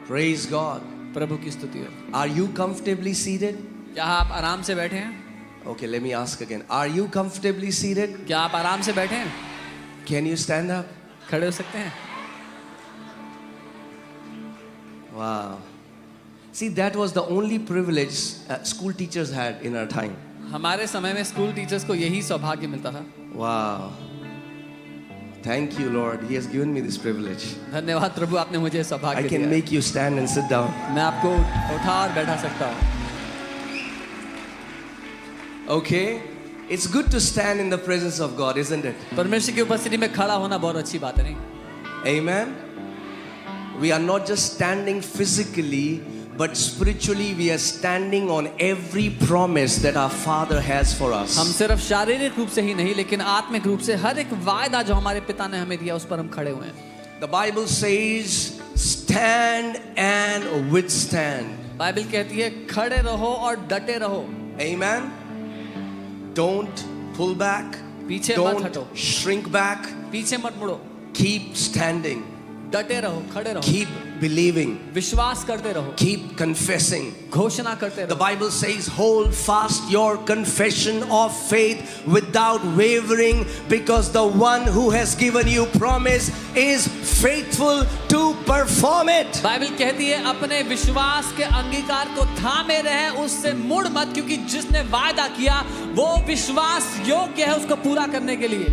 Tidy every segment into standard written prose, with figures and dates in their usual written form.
Praise God. प्रभु की स्तुति हो। Are you comfortably seated? क्या आप आराम से बैठे हैं? Okay, let me ask again. Are you comfortably seated? क्या आप आराम से बैठे हैं? Can you stand up? खड़े हो सकते हैं? Wow. See, that was the only privilege school teachers had in our time. हमारे समय में स्कूल टीचर्स को यही सौभाग्य मिलता था। Wow. Thank you, Lord. He has given me this privilege. धन्यवाद प्रभु, आपने मुझे सौभाग्य I दिया। can make you stand and sit down. मैं आपको उठा और बैठा सकता हूँ। Okay? It's good to stand in the presence of God, isn't it? परमेश्वर की उपस्थिति में खड़ा होना बहुत अच्छी बात है, नहीं? Amen? We are not just standing physically, but spiritually we are standing on every promise that our Father has for us. हम सिर्फ शारीरिक रूप से ही नहीं, लेकिन आत्मिक रूप से हर एक वायदा जो हमारे पिता ने हमें दिया उस पर हम खड़े हुए हैं। The Bible says, stand and withstand. Bible कहती है खड़े रहो और डटे रहो। Amen? Don't pull back. पीछे मत हटो। Don't shrink back. पीछे मत मुड़ो। Keep standing. डटे रहो, खड़े रहो। Keep believing. विश्वास करते रहो। Keep confessing. घोषणा करते The रहो। Bible says, hold fast your confession of faith without wavering, because the one who has given you promise is faithful to perform it. Bible कहती है अपने विश्वास के अंगीकार को थामे रहे, उससे मुड़ मत, क्योंकि जिसने वायदा किया वो विश्वास योग्य है उसको पूरा करने के लिए।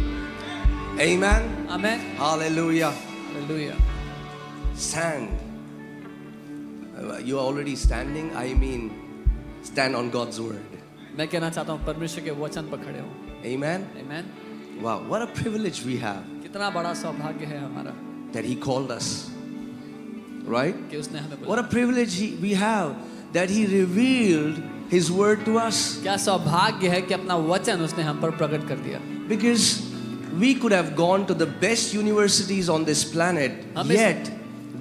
Amen. Amen. Hallelujah. Hallelujah. Stand. You are already standing. I mean, stand on God's word. मैं कहना चाहता हूँ परमेश्वर के वचन पर खड़े हो। Amen. Amen. Wow, what a privilege we have कितना बड़ा सौभाग्य है हमारा that He called us. Right? कि उसने हमें What बुलाया। a privilege we have that He revealed His word to us. क्या सौभाग्य है कि अपना वचन उसने हम पर प्रकट कर दिया। Because we could have gone to the best universities on this planet, yet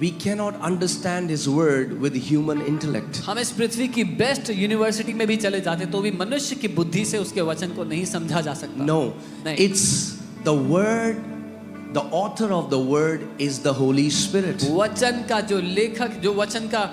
we cannot understand His word with human intellect. हम इस पृथ्वी की बेस्ट यूनिवर्सिटी में भी चले जाते तो भी मनुष्य की बुद्धि से उसके वचन को नहीं समझा जा सकता। No, नहीं। it's the word, the author of the word is the Holy Spirit. वचन का जो लेखक, जो वचन का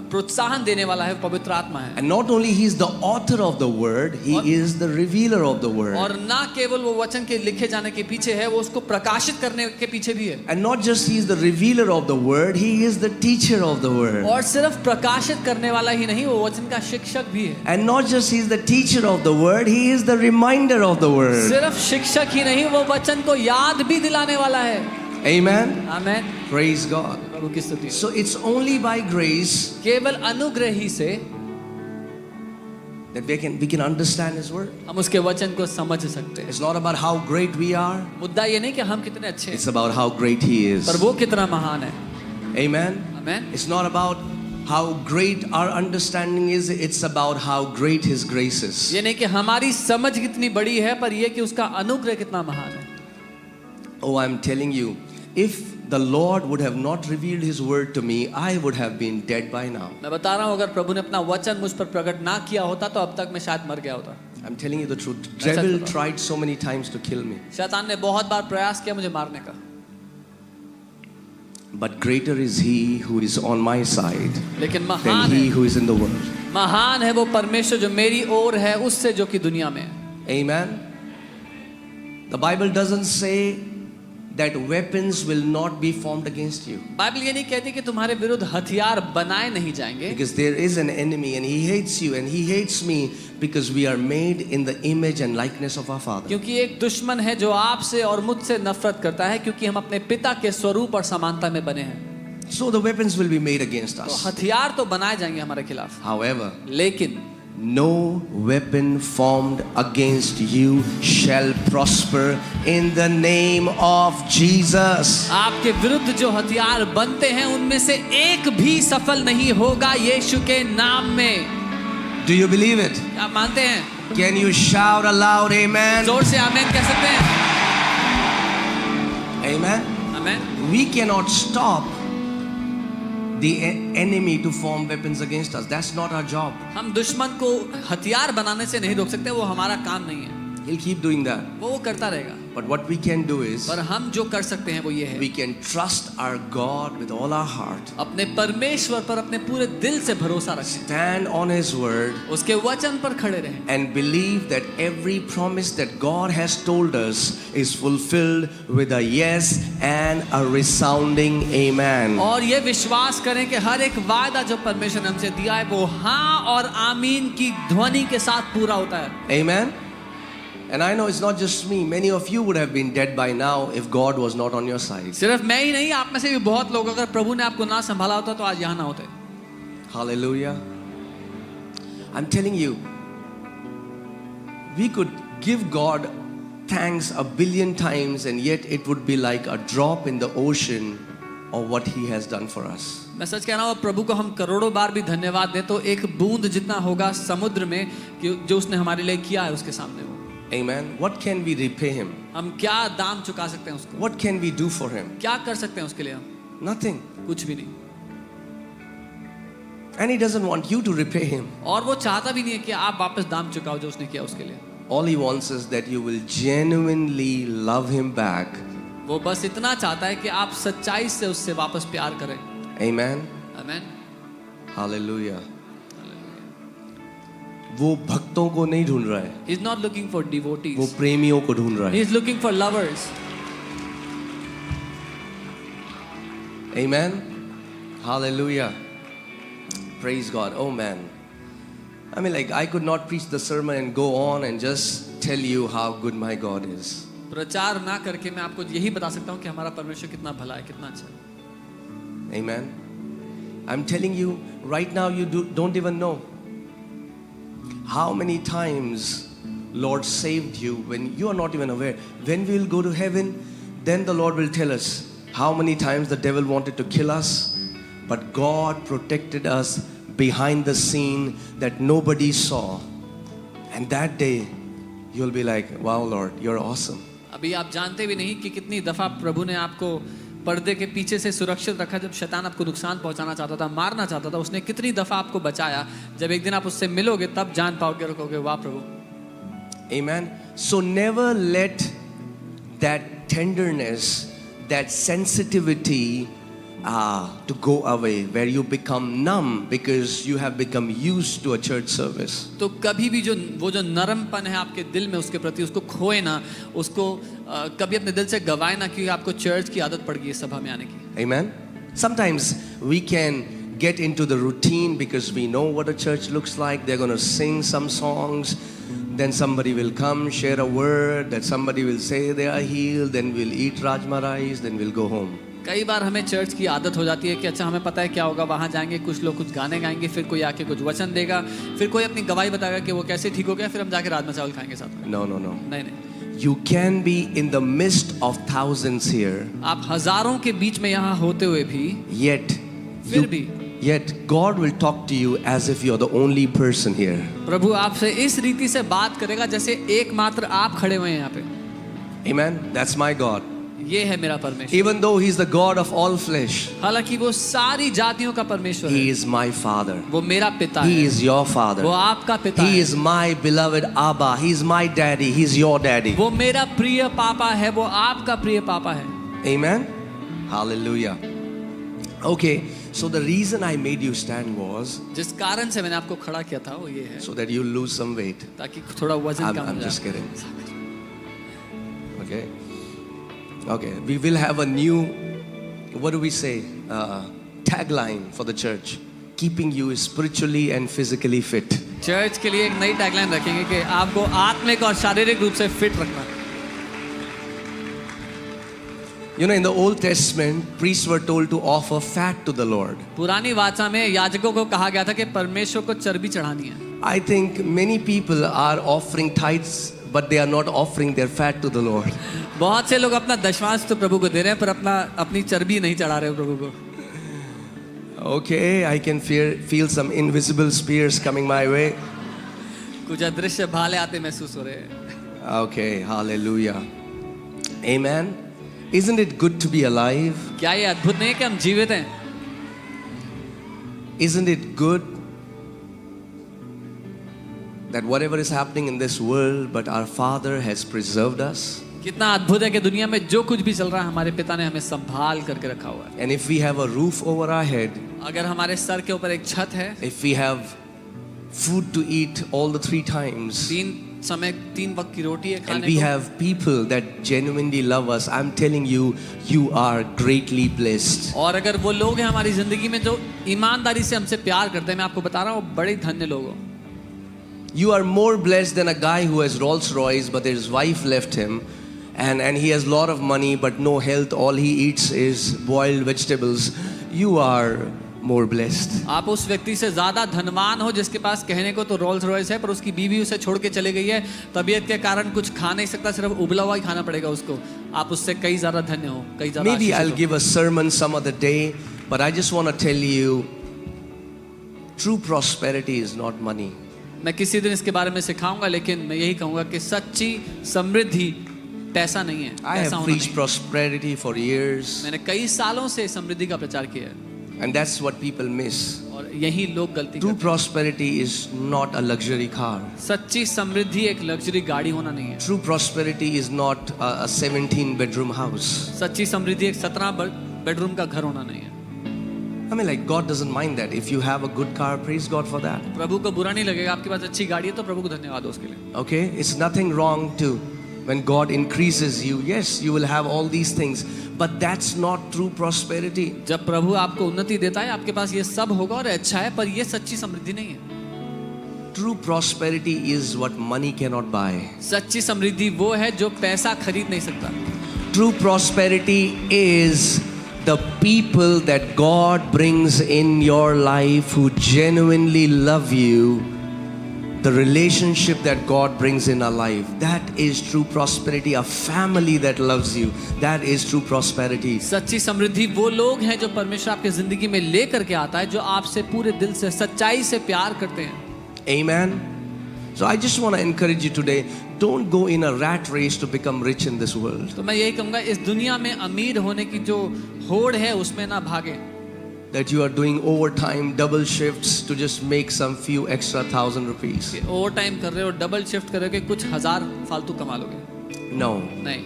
प्रोत्साहन देने वाला है पवित्र आत्मा है। And not only He is the author of the word, He is the revealer of the word. और ना केवल वो वचन के लिखे जाने के पीछे है, वो उसको प्रकाशित करने के पीछे भी है। And not just He is the revealer of the word, He is the teacher of the word. और सिर्फ प्रकाशित करने वाला ही नहीं, वो वचन का शिक्षक भी है। And not just He is the teacher of the word, He is the reminder of the word. सिर्फ शिक्षक ही नहीं, वो वचन को याद भी दिलाने वाला है। Amen. आमेन। Praise God. प्रभु की स्तुति। So it's only by grace केवल अनुग्रह ही से that we can understand His word. हम उसके वचन को समझ सकते हैं। It's not about how great we are, मुद्दा ये नहीं कि हम कितने अच्छे हैं, it's about how great He is. पर वो कितना महान है। Amen. Amen. It's not about how great our understanding is, it's about how great His grace is. ये नहीं कि हमारी समझ कितनी बड़ी है, पर ये कि उसका अनुग्रह कितना महान है। Oh, I'm telling you, if the Lord would have not revealed His word to me, I would have been dead by now. मैं बता रहा हूँ, अगर प्रभु ने अपना वचन मुझ पर प्रकट ना किया होता तो अब तक मैं शायद मर गया होता। I'm telling you the truth. Such Devil बताऊं। tried so many times to kill me, शैतान ने बहुत बार प्रयास किया मुझे मारने का, but greater is He who is on my side लेकिन than महान he है, who is in the world. महान है वो परमेश्वर जो मेरी ओर है उससे जो कि दुनिया में है। Amen. The Bible doesn't say that weapons will not be formed against you, Bible ये नहीं कहती कि तुम्हारे विरुद्ध हथियार बनाए नहीं जाएंगे, because there is an enemy and he hates you and he hates me, because we are made in the image and likeness of our Father. क्योंकि एक दुश्मन है जो आपसे और मुझसे नफरत करता है, क्योंकि हम अपने पिता के स्वरूप और समानता में बने हैं। So the weapons will be made against तो us. हथियार तो बनाए जाएंगे हमारे खिलाफ, However, लेकिन no weapon formed against you shall prosper in the name of Jesus. आपके विरुद्ध जो हथियार बनते हैं उनमें से एक भी सफल नहीं होगा यीशु के नाम में। Do you believe it? क्या आप मानते हैं? Can you shout aloud amen? जोर से आमीन कह सकते हैं? Amen. आमीन। We cannot stop the enemy to form weapons against us. That's not our job. हम दुश्मन को हथियार बनाने से नहीं रोक सकते, वो हमारा काम नहीं है। He'll keep doing that. वो करता रहेगा। But what we can do is पर हम जो कर सकते हैं वो ये है, we can trust our God with all our heart. अपने परमेश्वर पर अपने पूरे दिल से भरोसा रखें, Stand on His word उसके वचन पर खड़े रहें and believe that every promise that God has told us is fulfilled with a yes and a resounding amen. और ये विश्वास करें कि हर एक वायदा जो परमेश्वर ने हमसे दिया है वो हाँ और आमीन की ध्वनि के साथ पूरा होता है। Amen. And I know it's not just me. Many of you would have been dead by now if God was not on your side. सिर्फ मैं ही नहीं, आप में से भी बहुत लोग, अगर प्रभु ने आपको ना संभाला होता तो आज यहाँ ना होते। Hallelujah. I'm telling you, we could give God thanks a billion times and yet it would be like a drop in the ocean of what He has done for us. मैं सच कह रहा हूँ, प्रभु को हम करोड़ों बार भी धन्यवाद दें तो एक बूंद जितना होगा समुद्र में कि जो उसने हमारे लिए किया है उसके सामने वो। Amen. What can we repay Him? हम क्या दाम चुका सकते हैं उसको? What can we do for Him? क्या कर सकते हैं उसके लिए हम? Nothing. कुछ भी नहीं। And He doesn't want you to repay Him. और वो चाहता भी नहीं है कि आप वापस दाम चुकाओ जो उसने किया उसके लिए। All He wants is that you will genuinely love Him back. वो बस इतना चाहता है कि आप सच्चाई से उससे वापस प्यार करें। Amen. आमीन। Hallelujah. वो भक्तों को नहीं ढूंढ रहा है, He is not looking for वो devotees. प्रेमियों को ढूंढ रहा He है। is looking for lovers. Amen. Hallelujah. Praise God. Oh man. I mean, like, I could not preach the sermon and go on and just tell you how good my God is. प्रचार ना करके मैं आपको यही बता सकता हूँ कि हमारा परमेश्वर कितना भला है, कितना अच्छा है। Amen. I'm telling you, right now you don't even know how many times Lord saved you when you are not even aware. When we will go to heaven, then the Lord will tell us how many times the devil wanted to kill us, but God protected us behind the scene that nobody saw. And that day you'll be like, wow Lord, you're awesome. अभी आप जानते भी नहीं कि कितनी दफा प्रभु ने आपको पर्दे के पीछे से सुरक्षित रखा। जब शैतान आपको नुकसान पहुंचाना चाहता था, मारना चाहता था, उसने कितनी दफा आपको बचाया। जब एक दिन आप उससे मिलोगे तब जान पाओगे, रखोगे, वाह प्रभु। Amen. So never let that tenderness, that sensitivity to go away, where you become numb because you have become used to a church service. तो कभी भी जो वो जो नरमपन है आपके दिल में उसके प्रति, उसको खोए ना, उसको कभी अपने दिल से गवाए ना, क्योंकि आपको चर्च की आदत पड़ गई है सभा में आने की। Amen. Sometimes we can get into the routine because we know what a church looks like. They're going to sing some songs, then somebody will come, share a word, that somebody will say they are healed, then we'll eat rajma rice, then we'll go home. कई बार हमें church की आदत हो जाती है कि अच्छा हमें पता है क्या होगा, वहाँ जाएंगे, कुछ लोग कुछ गाने गाएंगे, फिर कोई आके कुछ वचन देगा, फिर कोई अपनी गवाही बताएगा कि वो कैसे ठीक हो गया, फिर हम जाके राजमा चावल खाएंगे साथ में। No, no, no. नहीं नहीं, You can be in the midst of thousands here, आप हजारों के बीच में यहाँ होते हुए भी, yet God will talk to you as if you're the only person here. प्रभु आपसे इस रीति से बात करेगा जैसे एकमात्र आप खड़े हुए हैं यहाँ पे। Amen. That's my God. ये है मेरा परमेश्वर। Even though He's the God of all flesh, हालांकि वो सारी जातियों का परमेश्वर He है, is my Father. वो मेरा पिता He है, is your Father. वो आपका पिता He है, is my beloved Abba. He's my daddy. He's your daddy. वो मेरा प्रिय पापा है, वो आपका प्रिय पापा है। Amen. Hallelujah. Okay, so the reason I made you stand was जिस कारण से मैंने आपको खड़ा किया था वो ये है so that you lose some weight. ताकि थोड़ा वजन कम हो I'm just जाए। kidding. Okay. Okay, we will have a new, what do we say, tagline for the church, keeping you spiritually and physically fit. Church के लिए एक नई tagline रखेंगे कि आपको आत्मिक और शारीरिक रूप से फिट रखना। You know, in the Old Testament, priests were told to offer fat to the Lord. पुरानी वाचा में याजकों को कहा गया था कि परमेश्वर को चर्बी चढ़ानी है। I think many people are offering tithes, but they are not offering their fat to the Lord. बहुत से लोग अपना दशमांश तो प्रभु को दे रहे हैं पर अपनी चर्बी नहीं चढ़ा रहे प्रभु को। Okay, I can feel some invisible spears coming my way. कुछ अदृश्य भाले आते महसूस हो रहे हैं। Okay, hallelujah. Amen. Isn't it good to be alive? क्या ये अद्भुत नहीं है कि हम जीवित हैं? Isn't it good that whatever is happening in this world, but our Father has preserved us? कितना अद्भुत है कि दुनिया में जो कुछ भी चल रहा है हमारे पिता ने हमें संभाल करके रखा हुआ है। And if we have a roof over our head, अगर हमारे सर के ऊपर एक छत है, if we have food to eat all the 3 times, 3 वक्त की रोटी है and खाने we को, have people that genuinely love us, I'm telling you, you are greatly blessed. और अगर वो लोग हैं हमारी जिंदगी में जो ईमानदारी से हमसे प्यार करते हैं, मैं आपको बता रहा हूँ बड़े धन्य लोग हो। You are more blessed than a guy who has Rolls Royce but his wife left him, and he has a lot of money but no health, all he eats is boiled vegetables. You are more blessed. आप उस व्यक्ति से ज्यादा धनवान हो जिसके पास कहने को तो रोल्स रॉयस है पर उसकी बीवी उसे छोड़ के चले गई है, तबीयत के कारण कुछ खा नहीं सकता, सिर्फ उबला हुआ ही खाना पड़ेगा उसको। आप उससे कई ज्यादा धन्य हो, कई ज्यादा Maybe आशीषित I'll हो। give a sermon some other day, but I just want to tell you, true prosperity is not money. मैं किसी दिन इसके बारे में सिखाऊंगा, लेकिन मैं यही कहूंगा कि सच्ची समृद्धि पैसा नहीं है, I पैसा have होना preached नहीं। prosperity for years, मैंने कई सालों से समृद्धि का प्रचार किया है and that's what people miss. और यही लोग गलती True करते हैं। prosperity is not a luxury car. सच्ची समृद्धि एक लग्जरी गाड़ी होना नहीं है। True prosperity is not a 17-bedroom house. सच्ची समृद्धि एक 17 बेडरूम का घर होना नहीं है। I mean, like, God doesn't mind that. If you have a good car, praise God for that. प्रभु को बुरा नहीं लगेगा, आपके पास अच्छी गाड़ी है तो प्रभु को धन्यवाद हो उसके लिए। Okay? It's nothing wrong to, when God increases you, yes, you will have all these things, but that's not true prosperity. जब प्रभु आपको उन्नति देता है आपके पास ये सब होगा और अच्छा है, पर ये सच्ची समृद्धि नहीं है। True prosperity is what money cannot buy. सच्ची समृद्धि वो है जो पैसा खरीद नहीं सकता। True prosperity is the people that God brings in your life who genuinely love you, the relationship that God brings in our life. That is true prosperity. A family that loves you, that is true prosperity. सच्ची समृद्धि वो लोग हैं जो परमेश्वर आपके जिंदगी में लेकर के आता है, जो आपसे पूरे दिल से सच्चाई से प्यार करते हैं। Amen. So I just want to encourage you today, don't go in a rat race to become rich in this world. तो मैं यही कहूँगा, इस दुनिया में अमीर होने की जो होड़ है उसमें ना भागे। That you are doing overtime, double shifts to just make some few extra 1,000 rupees. Over time कर रहे हो, डबल शिफ्ट कर रहे हो कि कुछ हजार फालतू कमा लोगे। No. नहीं,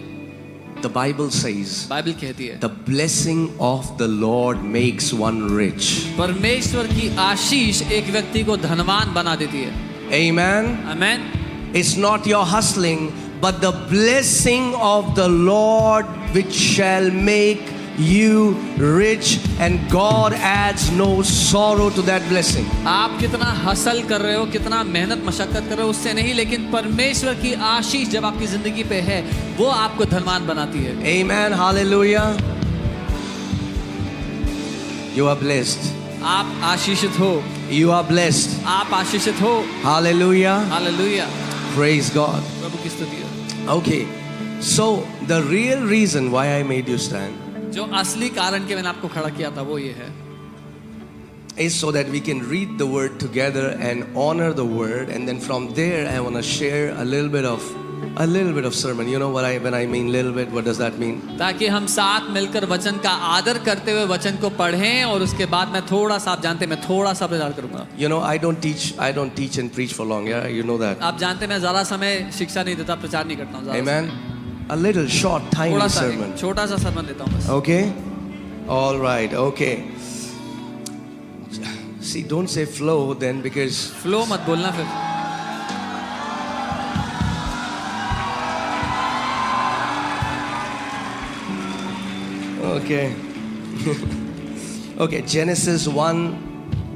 The Bible says, बाइबल कहती है the blessing of the Lord makes one rich. परमेश्वर की आशीष एक व्यक्ति को धनवान बना देती है। Amen. Amen. It's not your hustling, but the blessing of the Lord which shall make you rich, and God adds no sorrow to that blessing. आप कितना हसल कर रहे हो, कितना मेहनत मशक्कत कर रहे हो उससे नहीं, लेकिन परमेश्वर की आशीष जब आपकी जिंदगी पे है वो आपको धनवान बनाती है। Amen. Hallelujah. You are blessed. आप आशीषित हो, You are blessed. आप आशीषित हो। Hallelujah. Hallelujah, Praise God. प्रभु की स्तुति हो। Okay. So the real reason why I made you stand जो असली कारण के मैंने आपको खड़ा किया था वो ये है is so that we can read the word together and honor the word, and then from there I want to share a little bit of sermon. You know what when I mean little bit, what does that mean? ताकि हम साथ मिलकर वचन का आदर करते हुए वचन को पढ़ें, और उसके बाद मैं थोड़ा सा, आप जानते हैं मैं थोड़ा सा प्रचार करूंगा। You know, I don't teach and preach for long. Yeah, you know that. आप जानते हैं मैं ज्यादा समय शिक्षा नहीं देता, प्रचार नहीं करता हूँ ज्यादा Amen. A little short, समय। tiny थोड़ा सा sermon. छोटा सा sermon देता हूँ बस। Okay? All right. Okay. See, don't say flow then, because flow मत बोलना फिर। okay. Okay, Genesis 1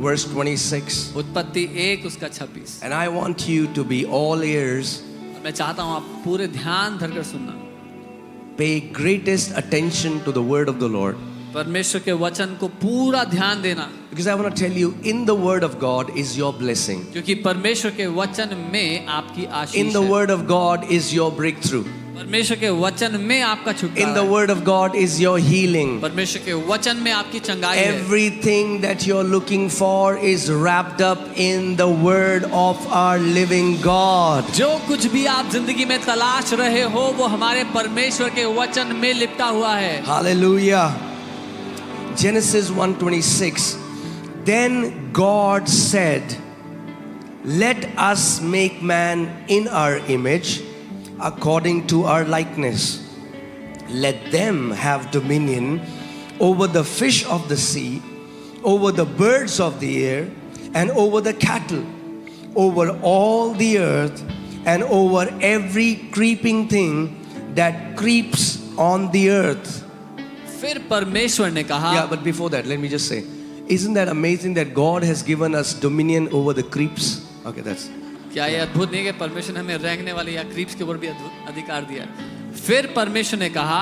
verse 26. उत्पत्ति 1 उसका 26। And I want you to be all ears, मैं चाहता हूँ आप पूरे ध्यान धरकर सुनना, pay greatest attention to the word of the Lord. परमेश्वर के वचन को पूरा ध्यान देना, Because I want to tell you, in the word of God is your blessing. क्योंकि परमेश्वर के वचन में आपकी In आशीष the है। word of God is your breakthrough. परमेश्वर के वचन में आपका In the छुटकारा है। word of God is your healing. परमेश्वर के वचन में आपकी चंगाई है। Everything that you're looking for is wrapped up in the word of our living God. जो कुछ भी आप जिंदगी में तलाश रहे हो वो हमारे परमेश्वर के वचन में लिपटा हुआ है। Hallelujah. Genesis 1:26. Then God said, let us make man in our image, according to our likeness. Let them have dominion over the fish of the sea, over the birds of the air, and over the cattle, over all the earth, and over every creeping thing that creeps on the earth. फिर परमेश्वर ने कहा, Yeah, but before that, let me just say, isn't that amazing that God has given us dominion over the creeps? Okay, that's. क्या ये अद्भुत नहीं है कि परमेश्वर ने हमें रेंगने वाले या क्रीप्स के ऊपर भी अधिकार दिया है। फिर परमेश्वर ने कहा,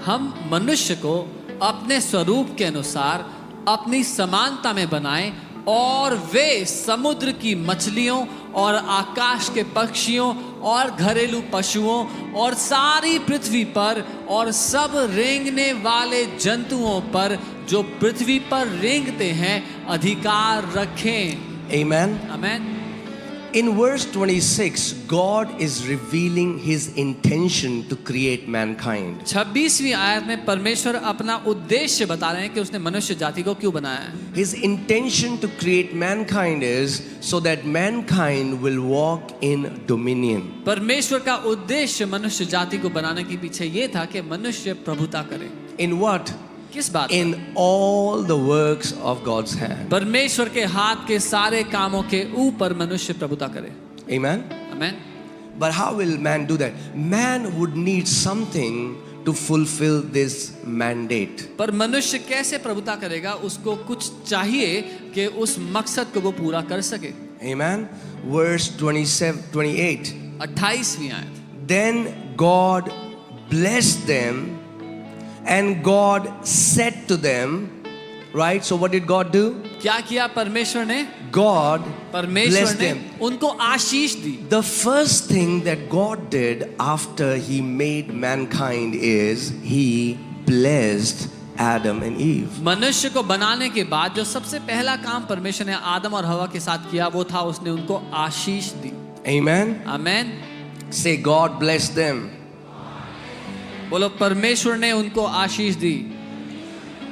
हम मनुष्य को अपने स्वरूप के अनुसार अपनी समानता में बनाएं और वे समुद्र की मछलियों और आकाश के पक्षियों और घरेलू पशुओं और सारी पृथ्वी पर और सब रेंगने वाले जंतुओं पर जो पृथ्वी पर रेंगते हैं अधिकार रखें। Amen. आमीन। In verse 26, God is revealing His intention to create mankind. 26वीं आयत में परमेश्वर अपना उद्देश्य बता रहे हैं कि उसने मनुष्य जाति को क्यों बनाया है। His intention to create mankind is so that mankind will walk in dominion. परमेश्वर का उद्देश्य मनुष्य जाति को बनाने के पीछे ये था कि मनुष्य प्रभुता करे। In what? किस बात? In all the works of God's hand. परमेश्वर के हाथ के सारे कामों के ऊपर मनुष्य प्रभुता करे। Amen. आमीन। But how will man do that? Man would need something to fulfill this mandate. पर मनुष्य कैसे प्रभुता करेगा? उसको कुछ चाहिए कि उस मकसद को वो पूरा कर सके। Amen. Verse 27, 28. 28वीं आयत। Then God blessed them, and God said to them, right? So what did God do? क्या किया परमेश्वर ने? God परमेश्वर blessed ने them. उनको आशीष दी। The first thing that God did after He made mankind is He blessed Adam and Eve. मनुष्य को बनाने के बाद जो सबसे पहला काम परमेश्वर ने आदम और हवा के साथ किया वो था उसने उनको आशीष दी। Amen. आमीन। Say, God blessed them. बोलो परमेश्वर ने उनको आशीष दी।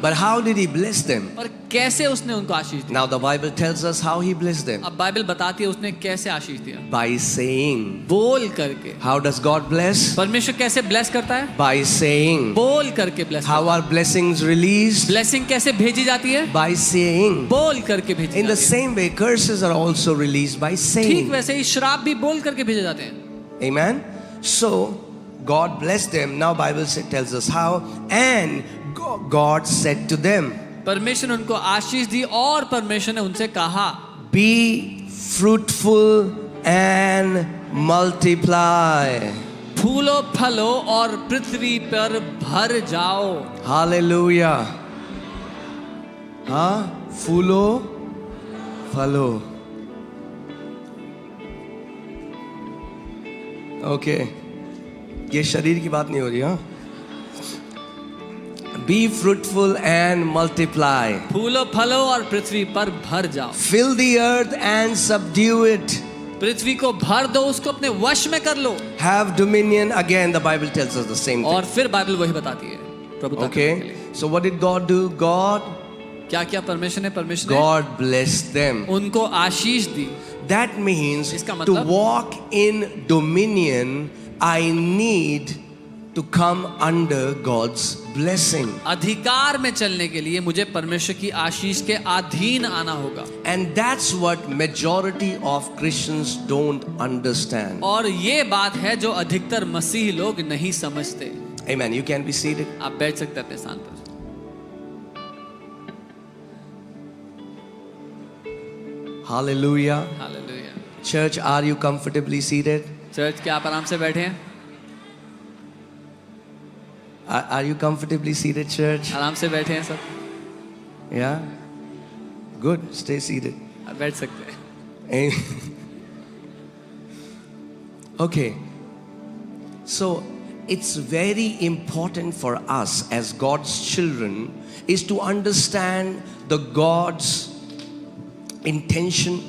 But how did He bless them? और कैसे उसने उनको आशीष दी? Now the Bible tells us how He blessed them. अब बाइबल बताती है उसने कैसे आशीष दिया। By saying. बोल करके। How does God bless? परमेश्वर कैसे ब्लेस करता है? By saying. बोल करके bless. How are blessings released? Blessing कैसे भेजी जाती है? By saying. बोल करके भेजी In the जाती है। same way, curses are also released by ठीक saying. वैसे ही श्राप भी बोल करके भेजे जाते हैं। Amen. So God blessed them. Now Bible tells us how. And God said to them. परमेश्वर ने उनको आशीष दी और परमेश्वर ने उनसे कहा, Be fruitful and multiply. फूलो फलो और पृथ्वी पर भर जाओ। Hallelujah. हाँ, फूलो फलो. Okay. ये शरीर की बात नहीं हो रही, हाँ. Be fruitful and multiply. फूलो फलो और पृथ्वी पर भर जाओ। Fill the earth and subdue it. पृथ्वी को भर दो, उसको अपने वश में कर लो। Have dominion. Again, the Bible tells us the same thing. और फिर बाइबल वही बताती है प्रभुता करने के Okay. लिए। So what did God do? God क्या किया परमेश्वर ने? परमेश्वर ने God blessed them. उनको आशीष दी। That means इसका to मतलब? walk in dominion, I need to come under God's blessing. अधिकार में चलने के लिए मुझे परमेश्वर की आशीष के अधीन आना होगा। And that's what majority of Christians don't understand. और ये बात है जो अधिकतर मसीही लोग नहीं समझते। Amen. You can be seated. आप बैठ सकते हैं अपने स्थान पर। Hallelujah. Hallelujah. Church, are you comfortably seated? Church क्या आप आराम से बैठे हैं? Are you comfortably seated, church? आराम से बैठे हैं सब? Yeah? Good. Stay seated. आप बैठ सकते हैं। Amen. Okay. So, it's very important for us as God's children is to understand the God's intention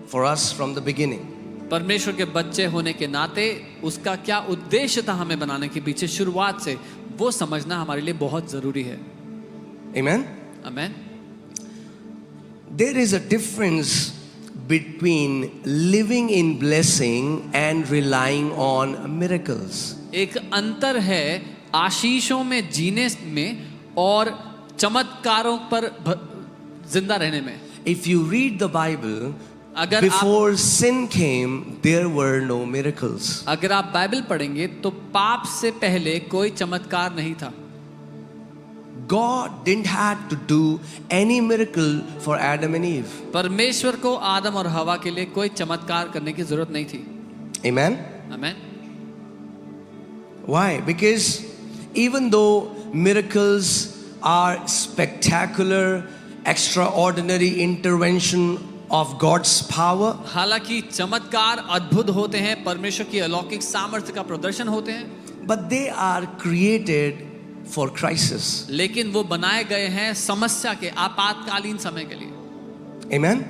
for us from the beginning. परमेश्वर के बच्चे होने के नाते उसका क्या उद्देश्य था हमें बनाने के पीछे शुरुआत से, वो समझना हमारे लिए बहुत जरूरी है। Amen. आमीन। There is a difference between living in blessing and relying on miracles. एक अंतर है आशीषों में जीने में और चमत्कारों पर जिंदा रहने में. If you read the Bible, अगर before sin came, there were no miracles. अगर आप बाइबल पढ़ेंगे तो पाप से पहले कोई चमत्कार नहीं था. God didn't have to do any miracle for Adam and Eve. परमेश्वर को आदम और हवा के लिए कोई चमत्कार करने की जरूरत नहीं थी. Amen? आमीन. Why? Because even though miracles are spectacular, extraordinary intervention of God's power, हालांकि चमत्कार अद्भुत होते हैं, परमेश्वर की अलौकिक सामर्थ्य का प्रदर्शन होते हैं, but they are created for crisis. लेकिन वो बनाए गए हैं समस्या के, आपातकालीन समय के लिए. Amen?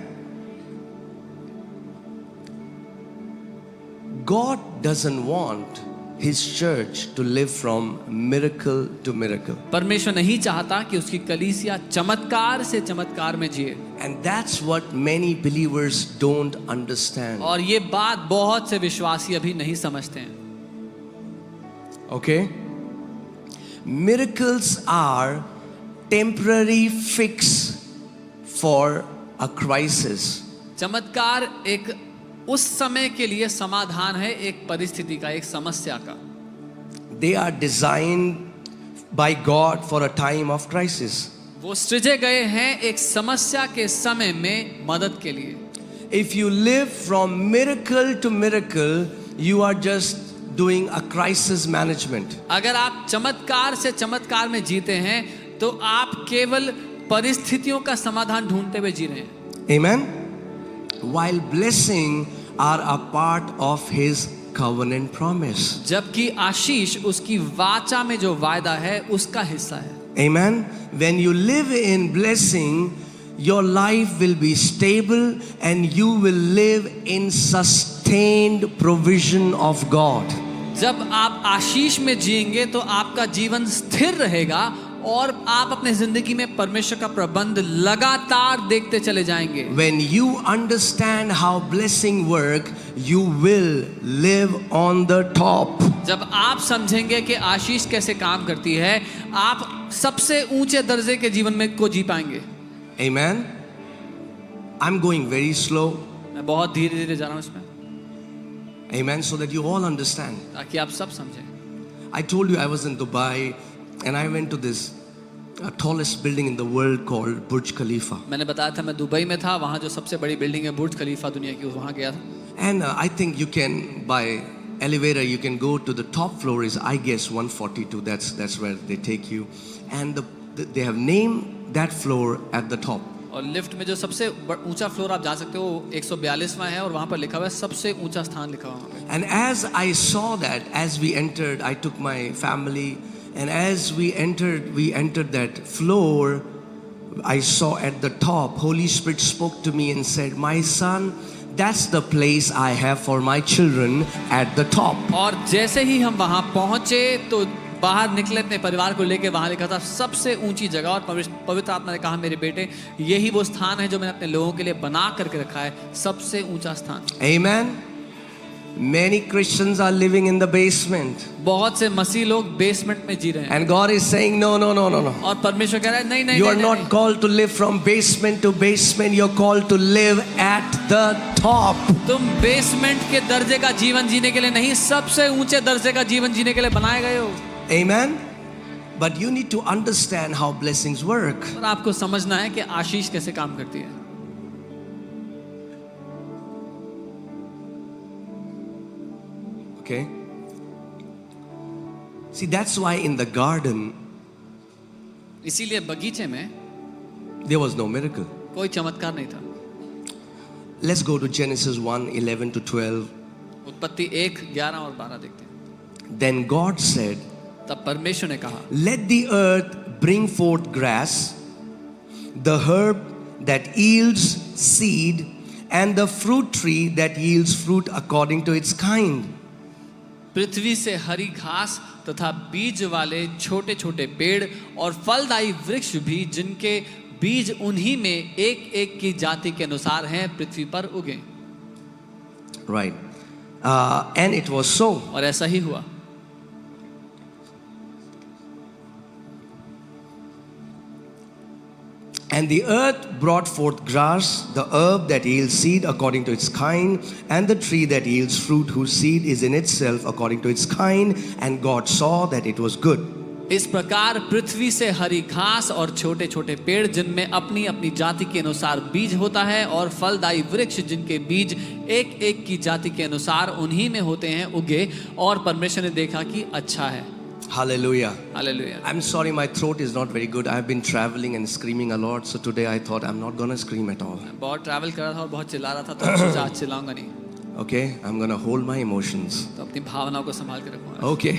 God doesn't want His church to live from miracle to miracle. परमेश्वर नहीं चाहता कि उसकी कलीसिया चमत्कार से चमत्कार में जिए. And that's what many believers don't understand. और ये बात बहुत से विश्वासी अभी नहीं समझते हैं. Okay? Miracles are temporary fix for a crisis. चमत्कार एक उस समय के लिए समाधान है, एक परिस्थिति का, एक समस्या का. They are designed by God for a time of crisis. वो सृजे गए हैं एक समस्या के समय में मदद के लिए. If you live from miracle to miracle, you are just doing a crisis management. अगर आप चमत्कार से चमत्कार में जीते हैं तो आप केवल परिस्थितियों का समाधान ढूंढते हुए जी रहे हैं. Amen? While blessing are a part of His covenant promise. जबकि आशीष उसकी वाचा में जो वायदा है उसका हिस्सा है. Amen? When you live in blessing, your life will be stable and you will live in sustained provision of God. जब आप आशीष में जिएंगे तो आपका जीवन स्थिर रहेगा और आप अपने जिंदगी में परमेश्वर का प्रबंध लगातार देखते चले जाएंगे. When you understand how blessing work, you will live on the top. जब आप समझेंगे कि आशीष कैसे काम करती है, आप सबसे ऊंचे दर्जे के जीवन में को जी पाएंगे. Amen? I'm going very slow. मैं बहुत धीरे धीरे जा रहा हूँ इसमें. Amen? So that you all understand. ताकि आप सब समझें. I told you I was in Dubai and I went to this tallest building in the world called Burj Khalifa. मैंने बताया था मैं दुबई में था, वहाँ जो सबसे बड़ी बिल्डिंग है बुर्ज खलीफा दुनिया की, वहाँ गया था. And I think you can, by elevator, you can go to the top floor is, I guess, 142. That's where they take you. And they have named that floor at the top. और lift में जो सबसे ऊंचा floor आप जा सकते हो 142वां है और वहाँ पर लिखा हुआ है सबसे ऊंचा स्थान लिखा हुआ है. And as I saw that, as we entered, I took my family, and as we entered that floor, I saw at the top, Holy Spirit spoke to me and said, "My son, that's the place I have for my children at the top." और जैसे ही हम वहाँ पहुँचे तो बाहर निकले अपने परिवार को लेके, वहाँ लिखा था सबसे ऊंची जगह, और पवित्र आत्मा ने कहा मेरे बेटे यही वो स्थान है जो मैंने अपने लोगों के लिए बना करके रखा है, सबसे ऊंचा स्थान. Amen. Many Christians are living in the basement. बहुत से मसीह लोग बेसमेंट में जी रहे हैं. And God is saying, no. और परमेश्वर कह रहा है नहीं नहीं. You are not called to live from basement to basement. You are called to live at the top. तुम बेसमेंट के दर्जे का जीवन जीने के लिए नहीं, सबसे ऊंचे दर्जे का जीवन जीने के लिए बनाए गए हो. Amen. But you need to understand how blessings work. और आपको समझना है कि आशीष कैसे काम करती है. Okay? See, that's why in the garden इसीलिए बगीचे में there was no miracle. कोई चमत्कार नहीं था. Let's go to Genesis 1:11 to 12. उत्पत्ति 1:11 और 12 देखते हैं. Then God said, तब परमेश्वर ने कहा, "Let the earth bring forth grass, the herb that yields seed, and the fruit tree that yields fruit according to its kind." पृथ्वी से हरी घास तथा बीज वाले छोटे छोटे पेड़ और फलदायी वृक्ष भी जिनके बीज उन्हीं में एक एक की जाति के अनुसार हैं पृथ्वी पर उगे। Right. And it was so. और ऐसा ही हुआ। And the earth brought forth grass, the herb that yields seed according to its kind, and the tree that yields fruit whose seed is in itself according to its kind. And God saw that it was good. इस प्रकार पृथ्वी से हरी घास और छोटे छोटे पेड़ जिनमें अपनी अपनी जाति के अनुसार बीज होता है और फलदायी वृक्ष जिनके बीज एक एक की जाति के अनुसार उन्हीं में होते हैं उगे, और परमेश्वर ने देखा कि अच्छा है। Hallelujah. Hallelujah. I'm sorry, my throat is not very good. I've been traveling and screaming a lot, so today I thought I'm not gonna scream at all. बहुत ट्रैवल कर रहा था और बहुत चिल्ला रहा था, तो सोचा आज चिल्लाऊंगा नहीं। Okay, I'm gonna hold my emotions. तो अपनी भावनाओं को संभाल के रखूंगा। Okay.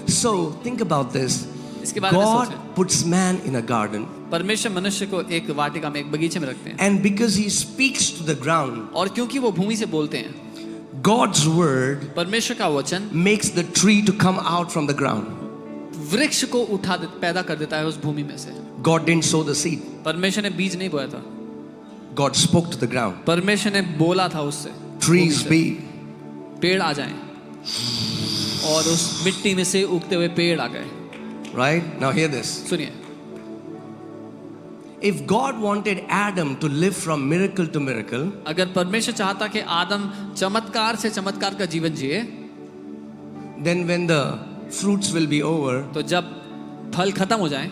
So think about this. इसके बारे में God सोचें। puts man in a garden, परमेश्वर मनुष्य को एक वाटिका में, एक बगीचे में रखते हैं, and because he speaks to the ground, और क्योंकि वो भूमि से बोलते हैं, God's word परमेश्वर का वचन makes the tree to come out from the ground. वृक्ष को पैदा कर देता है उस भूमि में से। God didn't sow the seed. परमेश्वर ने बीज नहीं बोया था, God spoke to the ground. परमेश्वर ने बोला था उससे, Trees be. पेड़ आ जाएं, और उस मिट्टी में से उगते हुए पेड़ आ गए। Right? Now hear this. सुनिए, If God wanted Adam to live from miracle to miracle, अगर परमेश्वर चाहता कि आदम चमत्कार से चमत्कार का जीवन जिए, then when the fruits will be over, तो जब फल खत्म हो जाए,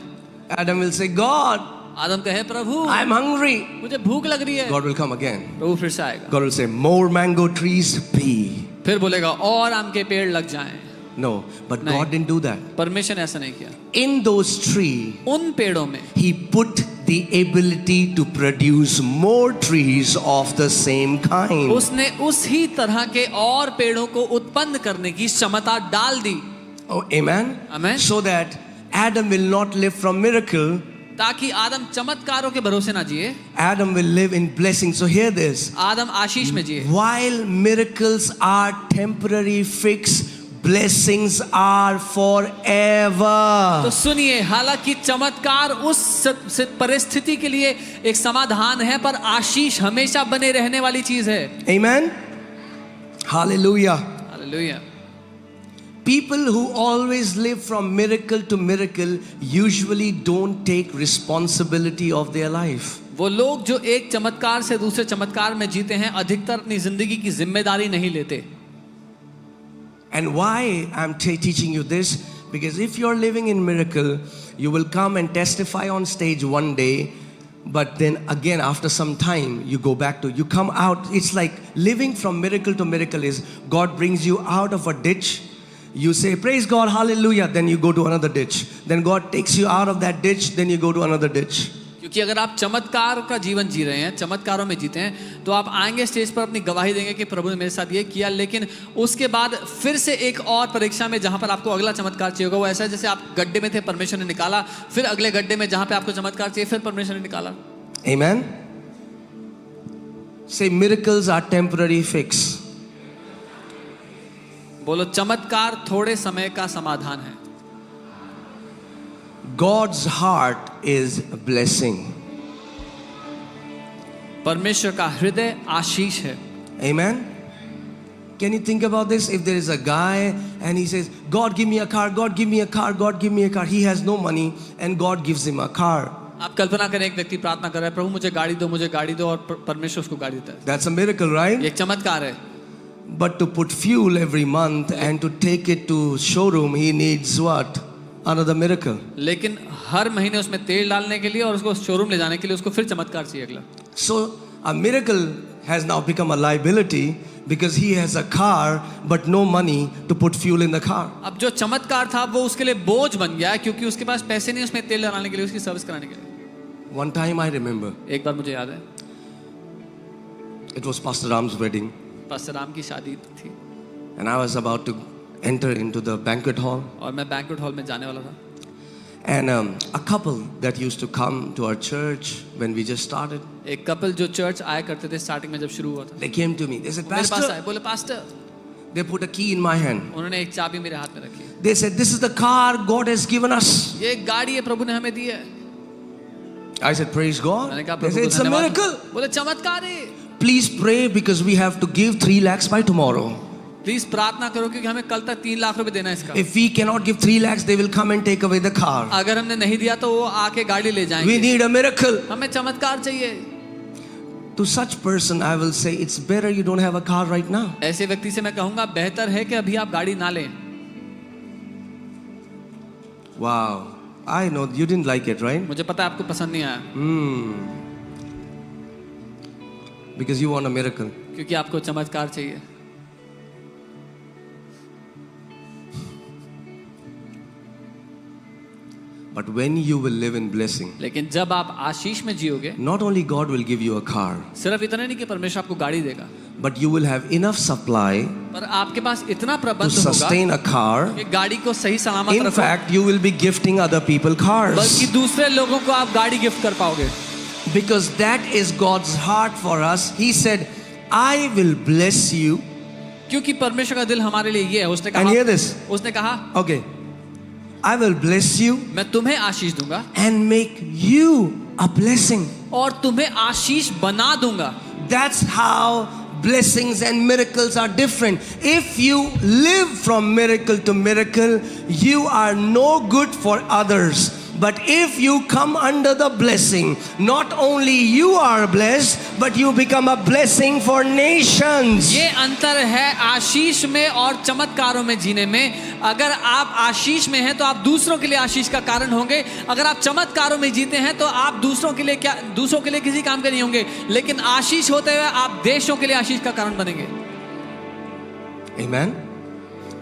Adam will say, God, आदम कहे प्रभु I'm hungry. मुझे भूख लग रही है। God will come again. प्रभु फिर से आएगा, God will say, more mango trees be. फिर बोलेगा और आम के पेड़ लग जाएं। No, but नहीं। God didn't do that. परमेश्वर ने ऐसा नहीं किया। In those trees, उन पेड़ों में He put the ability to produce more trees of the same kind. उसने उसी तरह के और पेड़ों को उत्पन्न करने की क्षमता डाल दी। Oh, amen? Amen. So that Adam will not live from miracle. ताकि आदम चमत्कारों के भरोसे ना जिए, Adam will live in blessing. So hear this. आदम आशीष में जिए। While miracles are temporary fix, blessings are तो forever. सुनिए, हालांकि चमत्कार उस परिस्थिति के लिए एक समाधान है, पर आशीष हमेशा बने रहने वाली चीज है। Amen? Hallelujah. Hallelujah. People who always live from miracle to miracle usually don't take responsibility of their life. वो लोग जो एक चमत्कार से दूसरे चमत्कार में जीते हैं, अधिकतर अपनी जिंदगी की जिम्मेदारी नहीं लेते। And why I'm teaching you this? Because if you're living in miracle, you will come and testify on stage one day, but then again after some time you go back to, you come out. It's like living from miracle to miracle is God brings you out of a ditch. You say praise God, hallelujah, then you go to another ditch. Then God takes you out of that ditch, then you go to another ditch. क्योंकि अगर आप चमत्कार का जीवन जी रहे हैं, चमत्कारों में जीते हैं, तो आप आएंगे स्टेज पर अपनी गवाही देंगे कि प्रभु ने मेरे साथ ये किया, लेकिन उसके बाद फिर से एक और परीक्षा में जहां पर आपको अगला चमत्कार चाहिए होगा। वो ऐसा है जैसे आप गड्ढे में थे, परमेश्वर ने निकाला, फिर अगले गड्ढे में जहां पे आपको चमत्कार चाहिए, फिर परमेश्वर ने निकाला। Amen? Say miracles are temporary fix. बोलो, चमत्कार थोड़े समय का समाधान है। God's heart is a blessing. परमेश्वर का हृदय आशीष है। Amen? Can you think about this? If there is a guy and he says, God give me a car, God give me a car, God give me a car. He has no money and God gives him a car. आप कल्पना करें, एक व्यक्ति प्रार्थना कर रहा है, प्रभु मुझे गाड़ी दो, मुझे गाड़ी दो, और परमेश्वर उसको गाड़ी देता है। That's a miracle, right? ये एक चमत्कार है। But to put fuel every month and to take it to showroom, he needs what? Another miracle. लेकिन हर महीने उसमें तेल डालने के लिए और उसको शोरूम ले जाने के लिए उसको फिर चमत्कार चाहिए अगला। So a miracle has now become a liability because he has a car but no money to put fuel in the car. अब जो चमत्कार था वो उसके लिए बोझ बन गया, क्योंकि उसके पास पैसे नहीं उसमें तेल डालने के लिए, उसकी सर्विस कराने के लिए। One time I remember, एक बार मुझे याद है, it was Pastor Ram's wedding pastor Ram की शादी थी and I was about to enter into the banquet hall. और मैं बैंक्वेट हॉल में जाने वाला था। And a couple that used to come to our church when we just started, एक कपल जो चर्च आया करते थे स्टार्टिंग में जब शुरू हुआ था, they came to me. They said, मेरे पास Pastor, आए, बोले pastor, they put a key in my hand. उन्होंने एक चाबी मेरे हाथ में रखी। They said, this is the car God has given us. ये एक गाड़ी है प्रभु ने हमें दी है। I said, praise God. मैंने कहा They प्रभु said, को it's a धन्यवाद। miracle. बोले चमत्कार है। Please pray because we have to give 3 lakhs by tomorrow. Please प्रार्थना करो क्योंकि हमें कल तक 3 लाख रुपए देना है इसका। If we cannot give 3 lakhs, they will come and take away the car. अगर हमने नहीं दिया तो वो आके गाड़ी ले We जाएंगे। need a miracle. हमें चमत्कार चाहिए। To such person, I will say, it's better you don't have a car right now. ऐसे व्यक्ति से मैं कहूंगा बेहतर है कि अभी आप गाड़ी ना लें। Wow. I know you didn't like it, right? मुझे पता है आपको पसंद नहीं आया Because you want a miracle. क्योंकि आपको चमत्कार चाहिए। But when you will live in blessing, लेकिन जब आप आशीष में जियोगे, not only God will give you a car, सिर्फ इतना नहीं कि परमेश्वर आपको गाड़ी देगा, but you will have enough supply पर आपके पास इतना to प्रबंध होगा sustain a car. कि गाड़ी को सही सलामत In रखो। fact, you will be gifting other people cars. बल्कि दूसरे लोगों को आप गाड़ी गिफ्ट कर पाओगे। Because that is God's heart for us. He said, I will bless you. क्योंकि परमेश्वर का दिल हमारे लिए ये है। उसने And hear कहा, this. उसने कहा Okay. I will bless you मैं तुम्हें आशीष दूंगा and make you a blessing. और तुम्हें आशीष बना दूंगा। That's how blessings and miracles are different. If you live from miracle to miracle, you are no good for others. But if you come under the blessing, not only you are blessed, but you become a blessing for nations. ये अंतर है आशीष में और चमत्कारों में जीने में। अगर आप आशीष में हैं तो आप दूसरों के लिए आशीष का कारण होंगे। अगर आप चमत्कारों में जीते हैं तो आप दूसरों के लिए किसी काम के नहीं होंगे, लेकिन आशीष होते हुए आप देशों के लिए आशीष का कारण बनेंगे। Amen.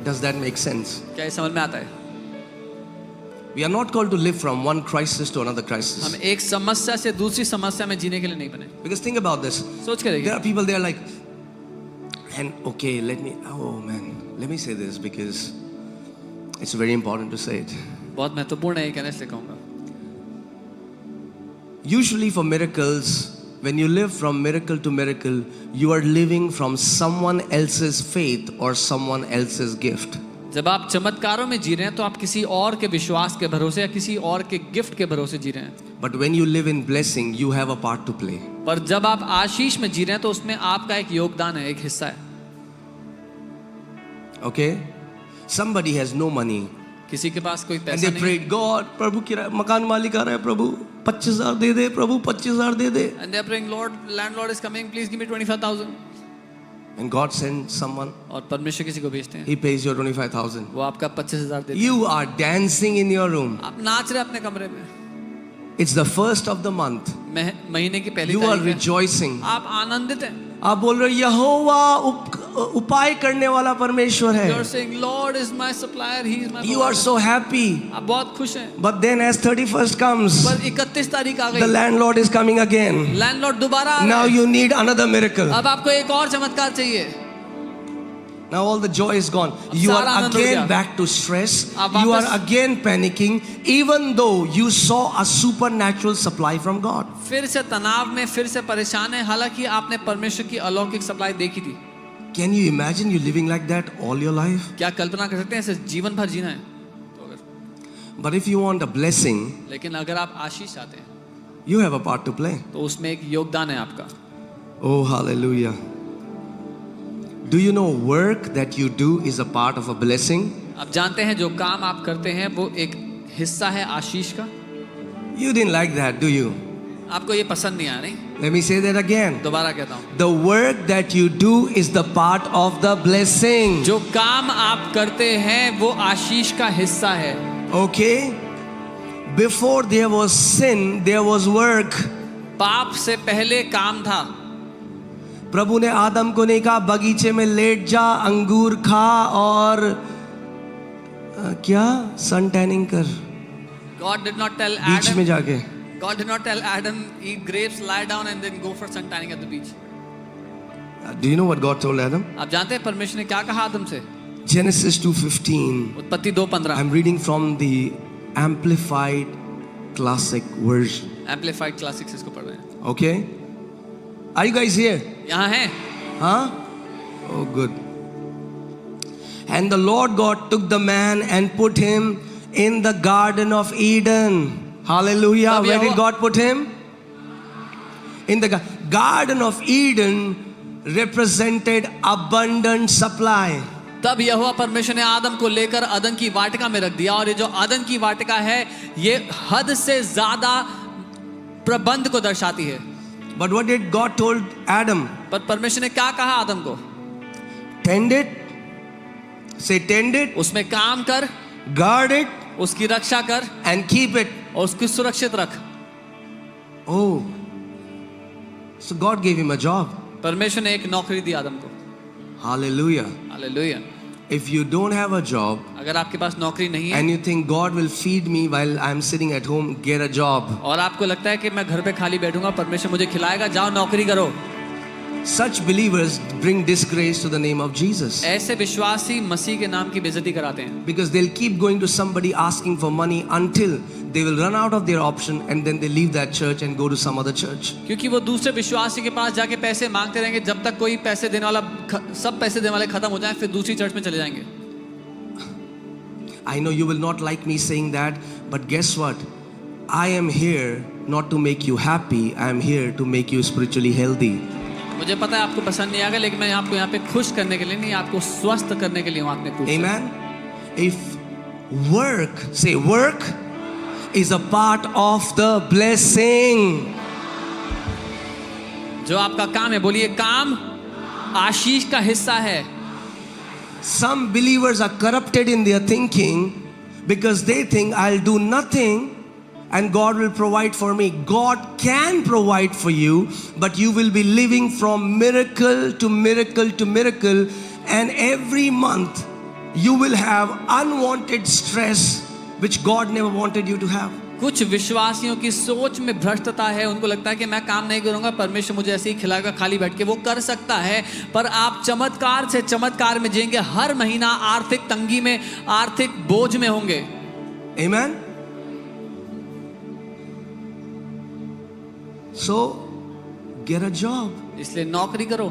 Does that make sense? क्या ये समझ में आता है? We are not called to live from one crisis to another crisis. हम एक समस्या से दूसरी समस्या में जीने के लिए नहीं बने। Because think about this. सोच के There देखिए। are people, they are like, and okay, let me say this because it's very important to say it. बहुत महत्वपूर्ण है ये कहने इसलिए कहूँगा। Usually for miracles, when you live from miracle to miracle, you are living from someone else's faith or someone else's gift. जब आप चमत्कारों में जी रहे हैं तो आप किसी और के विश्वास के भरोसे या किसी और के गिफ्ट के भरोसे जी रहे हैं। But when you live in blessing, you have a part to play. पर जब आप आशीष में जी रहे हैं तो उसमें आपका एक योगदान है, एक हिस्सा है। Okay? Somebody has no money. किसी के पास कोई And पैसा they नहीं prayed, God, प्रभु किराया मकान मालिक आ रहा है, प्रभु 25,000 दे दे, प्रभु 25,000 दे दे. and they are praying, Lord, landlord is coming, please give me 25,000. And God sends someone, और परमेश्वर किसी को भेजते हैं, He pays your 25,000. वो आपका 25,000 देते हैं। You are dancing in your room. आप नाच रहे हैं अपने कमरे में, It's the first of the month. महीने की पहली You are तारीख है, rejoicing. आप आनंदित हैं। आप बोल रहे हो यहोवा उपाय करने वाला परमेश्वर You are है. saying, Lord is my supplier, He is my You are provider. so happy. आप बहुत खुश हैं। But then as 31st comes, पर 31 तारीख आ the गई, landlord is coming again. Landlord दोबारा आ Now रहा है। you need another miracle. अब आपको एक और चमत्कार चाहिए। Now all the joy is gone. You सारा are आनंद हो again गया। back to stress. आप You are वापस- again panicking, even though you saw a supernatural supply from God. फिर से तनाव में, फिर से परेशान है, हालांकि आपने परमेश्वर की अलौकिक सप्लाई देखी थी। Can you imagine you living like that all your life? क्या कल्पना कर सकते हैं ऐसे जीवन भर जीना है? But if you want a blessing, लेकिन अगर आप आशीष चाहते हैं you have a part to play. तो उसमें एक योगदान है आपका। Oh, hallelujah. Do you know work that you do is a part of a blessing? आप जानते हैं जो काम आप करते हैं वो एक हिस्सा है आशीष का। You didn't like that, do you? आपको ये पसंद नहीं आया, नहीं? Let me say that again. दोबारा कहता हूँ, The work that you do is the part of the blessing. जो काम आप करते हैं वो आशीष का हिस्सा है। Okay? Before there was sin, there was work. पाप से पहले काम था। प्रभु ने आदम को नहीं कहा बगीचे में लेट जा, अंगूर खा और क्या सन टैनिंग कर God did not tell बीच में Adam. जाके. God did not tell Adam eat grapes, lie down and then go for sun tanning at the beach. Do you know what God told Adam? आप जानते हैं परमेश्वर ने क्या कहा आदम से? Genesis 2:15. उत्पत्ति 2:15। I'm reading from the Amplified Classic Version. Amplified Classics इसको पढ़ रहे हैं। Okay? Are you guys here? यहाँ है। Huh? Oh, good. And the Lord God took the man and put him in the Garden of Eden. Hallelujah. तब Where did Jehovah- God put him? In the Garden of Eden represented abundant supply. तब यहोवा परमेश्वर ने आदम को लेकर अदन की वाटिका में रख दिया, और ये जो अदन की वाटिका है ये हद से ज्यादा प्रबंध को दर्शाती है। But what did God told Adam? पर परमेश्वर ने क्या कहा आदम को? Tend it. Say tend it. उसमें काम कर, Guard it. उसकी रक्षा कर And keep it. और उसको सुरक्षित रख। Oh. So God gave him a job. परमेश्वर ने एक नौकरी दी आदम को। Hallelujah. Hallelujah. If you don't have a job अगर आपके पास नौकरी नहीं है and you think God will feed me while I'm sitting at home, get a job. और आपको लगता है कि मैं घर पे खाली बैठूंगा, परमेश्वर मुझे खिलाएगा, जाओ नौकरी करो। Such believers bring disgrace to the name of Jesus. ऐसे विश्वासी मसीह के नाम की बेइज्जती कराते हैं, Because they'll keep going to somebody asking for money until they will run out of their option, and then they leave that church and go to some other church. क्योंकि वो दूसरे विश्वासी के पास जाके पैसे मांगते रहेंगे जब तक कोई पैसे देने वाला सब पैसे देने वाले खत्म हो जाएं, फिर दूसरी चर्च में चले जाएंगे। I know you will not like me saying that, but guess what? I am here not to make you happy. I am here to make you spiritually healthy. मुझे पता है आपको पसंद नहीं आएगा, लेकिन मैं आपको यहाँ पे खुश करने के लिए नहीं, आपको स्वस्थ करने के लिए हूँ आपने क्रूस। Amen. If work, say work, is a part of the blessing. जो आपका काम है, बोलिए काम आशीष का हिस्सा है। Some believers are corrupted in their thinking because they think I'll do nothing and God will provide for me. God can provide for you, but you will be living from miracle to miracle to miracle, and every month you will have unwanted stress which God never wanted you to have. कुछ विश्वासियों की सोच में भ्रष्टता है, उनको लगता है कि मैं काम नहीं करूंगा, परमेश्वर मुझे ऐसे ही खिलाएगा खाली बैठ के। वो कर सकता है, पर आप चमत्कार से चमत्कार में जिएंगे, हर महीना आर्थिक तंगी में, आर्थिक बोझ में होंगे। Amen. So get a job. इसलिए नौकरी करो।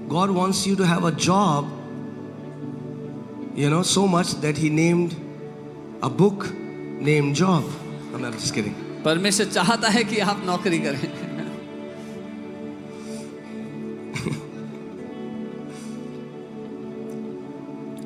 God wants you to have a job, so much that He named a book named Job. I'm just kidding. परमेश्वर चाहता है कि आप नौकरी करें।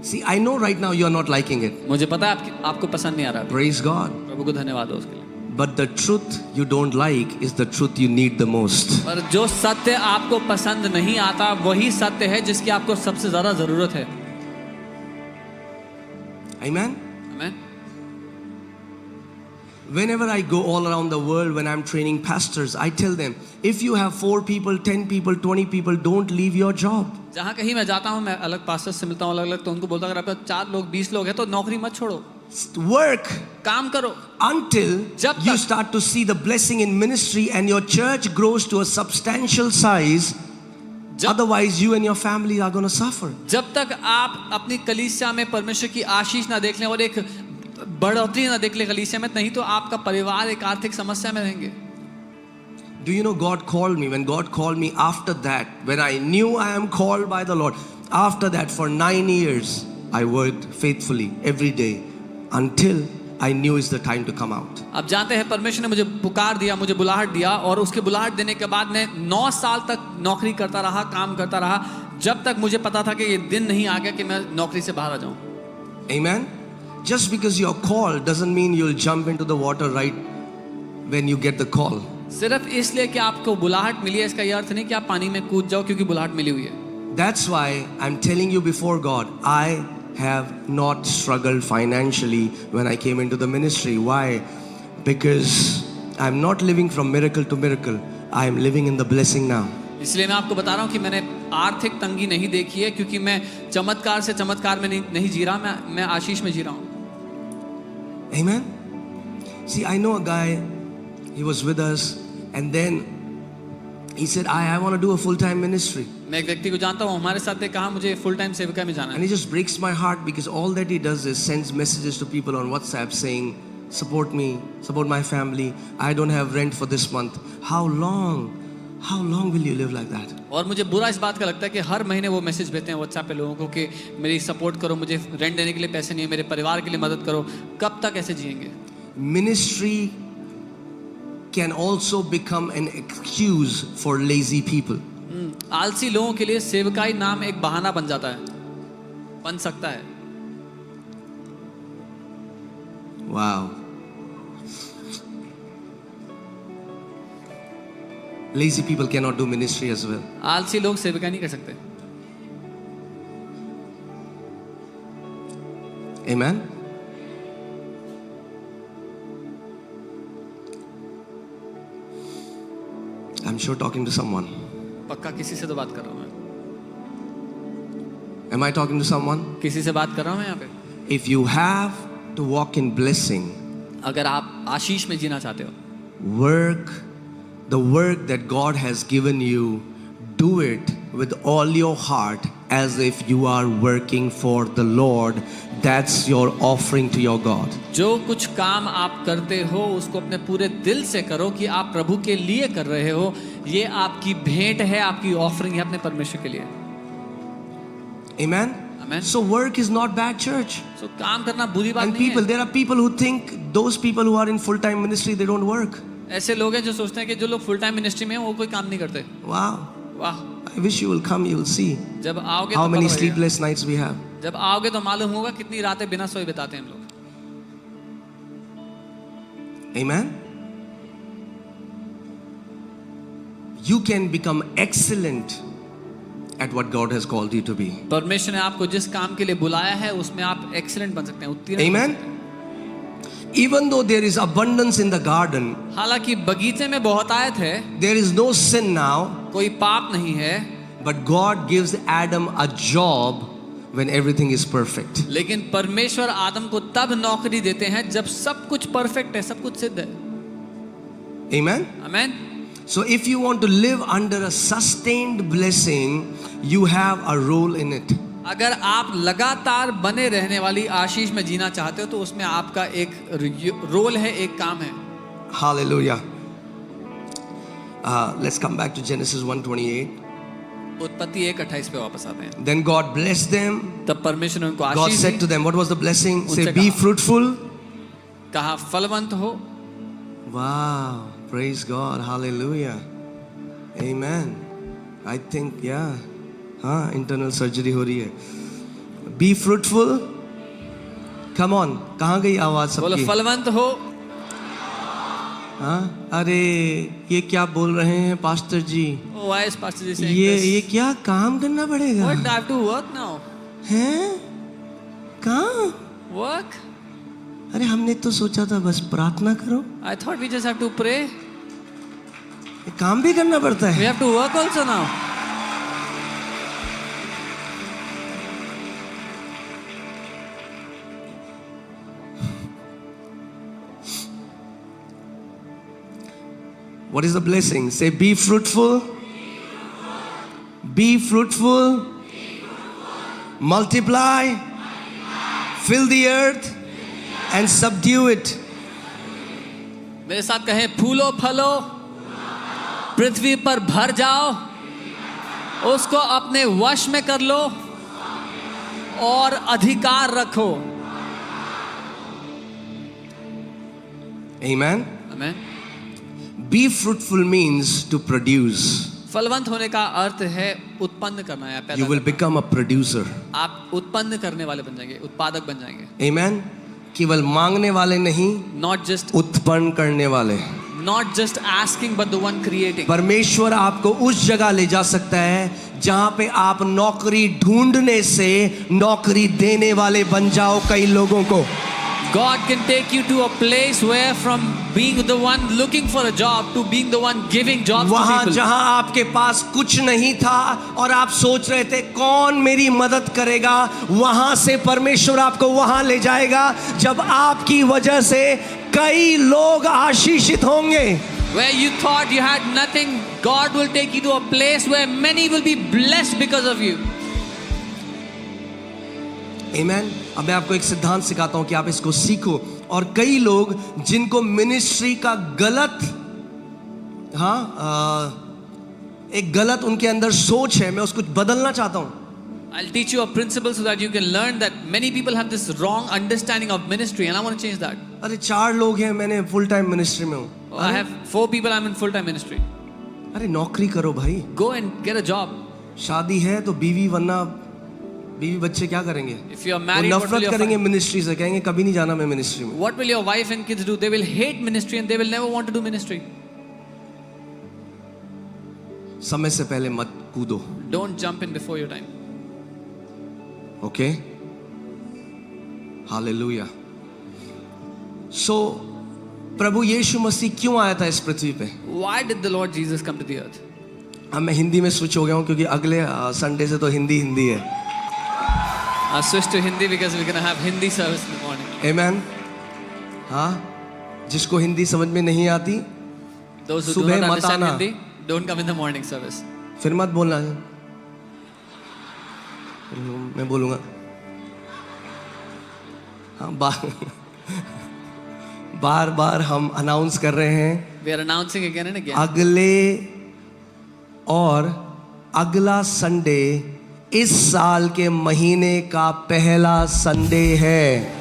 See, I know right now you are not liking it. मुझे पता है आपको पसंद नहीं आ रहा। Praise God. प्रभु को धन्यवाद हो उसके लिए। But the truth you don't like is the truth you need the most. पर जो सत्य आपको पसंद नहीं आता वही सत्य है जिसकी आपको सबसे ज्यादा जरूरत है। Amen. आमीन। Whenever I go all around the world, when I'm training pastors, I tell them, if you have 4 people, 10 people, 20 people, don't leave your job. जहाँ कहीं मैं जाता हूँ, मैं अलग पास्टर से मिलता हूँ अलग-अलग, तो उनको बोलता हूँ अगर आपके 4 लोग 20 लोग हैं तो नौकरी मत छोड़ो, Work काम करो until जब you तक start to see the blessing in ministry and your church grows to a substantial size. Otherwise you and your family are going to suffer. जब तक आप अपनी कलीसिया में परमेश्वर की आशीष ना देख लें और एक बढ़ोतरी ना देख लें कलीसिया में, नहीं तो आपका परिवार एक आर्थिक समस्या में रहेंगे। Do you know God called me? When God called me after that, when I knew I am called by the Lord, after that for 9 years I worked faithfully every day until I knew it's the time to come out. आप जानते हैं परमेश्वर ने मुझे पुकार दिया, मुझे बुलाहट दिया, और उसके बुलाहट देने के बाद मैं 9 साल तक नौकरी करता रहा, काम करता रहा, जब तक मुझे पता था कि ये दिन नहीं आ गया कि मैं नौकरी से बाहर आ जाऊं। Amen. Just because you're called doesn't mean you'll jump into the water right when you get the call. सिर्फ इसलिए कि आपको बुलाहट मिली है इसका ये अर्थ नहीं कि आप पानी में कूद जाओ क्योंकि बुलाहट मिली हुई है। That's why I'm telling you before God, I have not struggled financially when I came into the ministry. Why? Because I'm not living from miracle to miracle. I am living in the blessing now. इसलिए मैं आपको बता रहा हूँ कि मैंने आर्थिक तंगी नहीं देखी है, क्योंकि मैं चमत्कार से चमत्कार में नहीं जी रहा, मैं आशीष में जी रहा हूँ। Amen. See, I know a guy, he was with us, and then he said, I want to do a full-time ministry. मैं एक व्यक्ति को जानता हूँ, हमारे साथ कहा मुझे फुल टाइम सेविका में जाना And है। it just breaks my heart because all that he does is sends messages to people on WhatsApp saying, support me, support my family. I don't have rent for this month. How long will you live like that? और मुझे बुरा इस बात का लगता है कि हर महीने वो मैसेज भेजते हैं व्हाट्सएप पे लोगों को कि मेरी सपोर्ट करो, मुझे रेंट देने के लिए पैसे नहीं है, मेरे परिवार के लिए मदद करो। कब तक ऐसे जिएंगे? Ministry can also become an excuse for lazy people. आलसी लोगों के लिए सेवकाई नाम एक बहाना बन जाता है, बन सकता है। Wow. Lazy people cannot do ministry as well. आलसी लोग सेवकाई नहीं कर सकते। Amen. I'm sure talking to someone. पक्का किसी से तो बात कर रहा हूँ मैं। Am I talking to someone? किसी से बात कर रहा हूँ मैं यहाँ पे। If you have to walk in blessing, अगर आप आशीष में जीना चाहते हो, work the work that God has given you, do it with all your heart as if you are working for the Lord. That's your offering to your God. जो कुछ काम आप करते हो उसको अपने पूरे दिल से करो कि आप प्रभु के लिए कर रहे हो। ये आपकी भेंट है, आपकी ऑफरिंग है अपने परमेश्वर के लिए। Amen. Amen. So work is not bad, church. So काम करना बुरी बात And नहीं people, है। there are people who think those people who are in full-time ministry, they don't work. ऐसे लोग हैं जो सोचते हैं कि जो लोग फुल टाइम मिनिस्ट्री में हैं वो कोई काम नहीं करते। Wow. वाह, I wish you will come, you will see जब आओगे how तो many पता लगेगा। sleepless nights we have. जब आओगे तो मालूम होगा कितनी रातें बिना सोए बिताते हैं हम लोग। Amen. You can become excellent at what God has called you to be. परमेश्वर ने आपको जिस काम के लिए बुलाया है उसमें आप एक्सीलेंट बन सकते हैं, उत्तीर्ण बन Amen. सकते हैं। Even though there is abundance in the garden, हालांकि बगीचे में बहुतायत है, there is no sin now, कोई पाप नहीं है, but God gives Adam a job when everything is perfect. लेकिन परमेश्वर आदम को तब नौकरी देते हैं जब सब कुछ परफेक्ट है, सब कुछ सिद्ध है। Amen. Amen. So if you want to live under a sustained blessing, you have a role in it. अगर आप लगातार बने रहने वाली आशीष में जीना चाहते हो तो उसमें आपका एक रोल है, एक काम है। Hallelujah. Let's come back to Genesis 1:28. उत्पत्ति 1:28 पे वापस आते हैं। Then God blessed them. तब परमेश्वर ने उनको God Ashish said to the, them, what was the blessing? उनसे Say, be कहा- fruitful. कहा फलवंत हो। Wow. Praise God. Hallelujah. Amen. I think, yeah. हाँ, internal surgery हो रही है। Be fruitful. Come on. कहाँ गई आवाज बोलो सबकी? फलवंत हो। हाँ, अरे ये क्या बोल रहे हैं pastor ji? Oh, why is Pastor ji saying ये this? क्या काम करना पड़ेगा? What, I have to work now? हैं? कहाँ? Work? अरे हमने तो सोचा था बस प्रार्थना करो। I thought we just have to pray. काम भी करना पड़ता We है। have to work also now. What is the blessing? Say, be fruitful. Be fruitful. Multiply. Fill the earth and subdue it. मेरे साथ कहें फूलो फलो, पृथ्वी पर भर जाओ, उसको अपने वश में कर लो और अधिकार रखो। Amen. Amen. Be fruitful means to produce. फलवंत होने का अर्थ है उत्पन्न करना या पैदा You will करना। become a producer. आप उत्पन्न करने वाले बन जाएंगे, उत्पादक बन जाएंगे। Amen. केवल मांगने वाले नहीं, Not just उत्पन्न करने वाले। asking but the one creating. परमेश्वर आपको उस जगह ले जा सकता है जहां पे आप नौकरी ढूंढने से नौकरी देने वाले बन जाओ कई लोगों को। God can take you to a place where from being the one looking for a job to being the one giving jobs to वहां people. जहां आपके पास कुछ नहीं था और आप सोच रहे थे कौन मेरी मदद करेगा, वहां से परमेश्वर आपको वहां ले जाएगा जब आपकी वजह से कई लोग आशीषित होंगे। Where you thought you had nothing, God will take you to a place where many will be blessed because of you. Amen. अब मैं आपको एक सिद्धांत सिखाता हूं कि आप इसको सीखो। और कई लोग जिनको मिनिस्ट्री का गलत एक गलत उनके अंदर सोच है, मैं उसको बदलना चाहता हूं। I'll teach you a principle so that you can learn that many people have this wrong understanding of ministry and I want to change that. अरे 4 लोग हैं, मैंने फुल टाइम मिनिस्ट्री में हूं। I have 4 people I'm in full-time ministry. अरे नौकरी करो भाई, Go and get a job. शादी है तो बीवी, वरना बीवी बच्चे क्या करेंगे? If you are वो married, what will नफरत your करेंगे मिनिस्ट्री से, कहेंगे कभी नहीं जाना मैं मिनिस्ट्री में। what will your wife and kids do? They will hate ministry and they will never want to do ministry. समय से पहले मत कूदो, Don't jump in before your time. Okay? Hallelujah. So प्रभु यीशु मसीह क्यों आया था इस पृथ्वी पे? Why did the Lord Jesus come to the earth? अब मैं हिंदी में स्विच हो गया हूँ क्योंकि अगले संडे से तो हिंदी है। I switched to Hindi because we're going to have Hindi service in the morning. आमेन। हाँ, जिसको हिंदी समझ में नहीं आती Those who do सुबह not मत understand आना। Hindi, don't come in the morning service. फिर मत बोलना है, मैं बोलूंगा। हाँ, बार बार हम अनाउंस कर रहे हैं, We are announcing again and again. अगले और अगला संडे इस साल के महीने का पहला संडे है।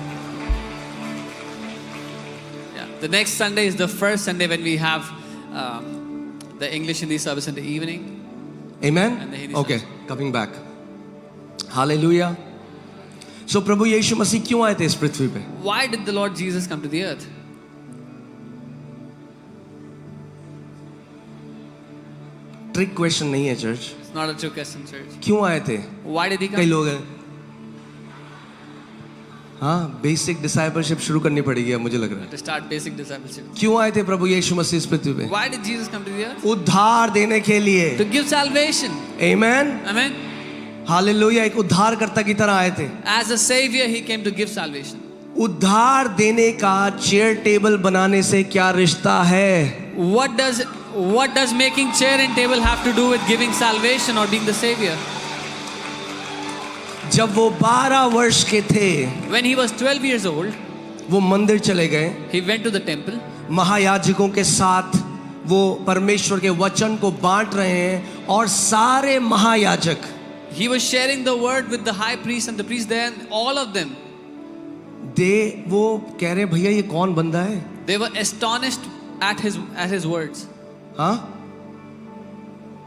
Yeah. The next Sunday is the first Sunday when we have the English Hindi service in the evening. Amen? And the Hindi Okay, coming back. Hallelujah. So प्रभु यीशु मसीह क्यों आए थे इस पृथ्वी पे? Why did the Lord Jesus come to the earth? Trick question नहीं है church. It's not a true question, church. क्यों आए थे? Why did he कई come? लोग हैं, हाँ, बेसिक डिसाइपलशिप शुरू करनी पड़ेगी अब मुझे लग रहा है। To start basic discipleship. क्यों आए थे प्रभु यीशु मसीह इस पृथ्वी पे? Why did Jesus come to the earth? उद्धार देने के लिए। To give salvation. Amen. Amen. Hallelujah. एक उद्धारकर्ता की तरह आए थे। As a savior, he came to give salvation. उद्धार देने का चेयर टेबल बनाने से क्या रिश्ता है? What does making chair and table have to do with giving salvation or being the savior? जब वो 12 वर्ष के थे, When he was 12 years old, वो मंदिर चले गए, he went to the temple. महायाजकों के साथ वो परमेश्वर के वचन को बांट रहे हैं और सारे महायाजक, He was sharing the word with the high priest and the priest there, and all of them, वो कह रहे भैया ये कौन बंदा है? they were astonished at his words. हाँ?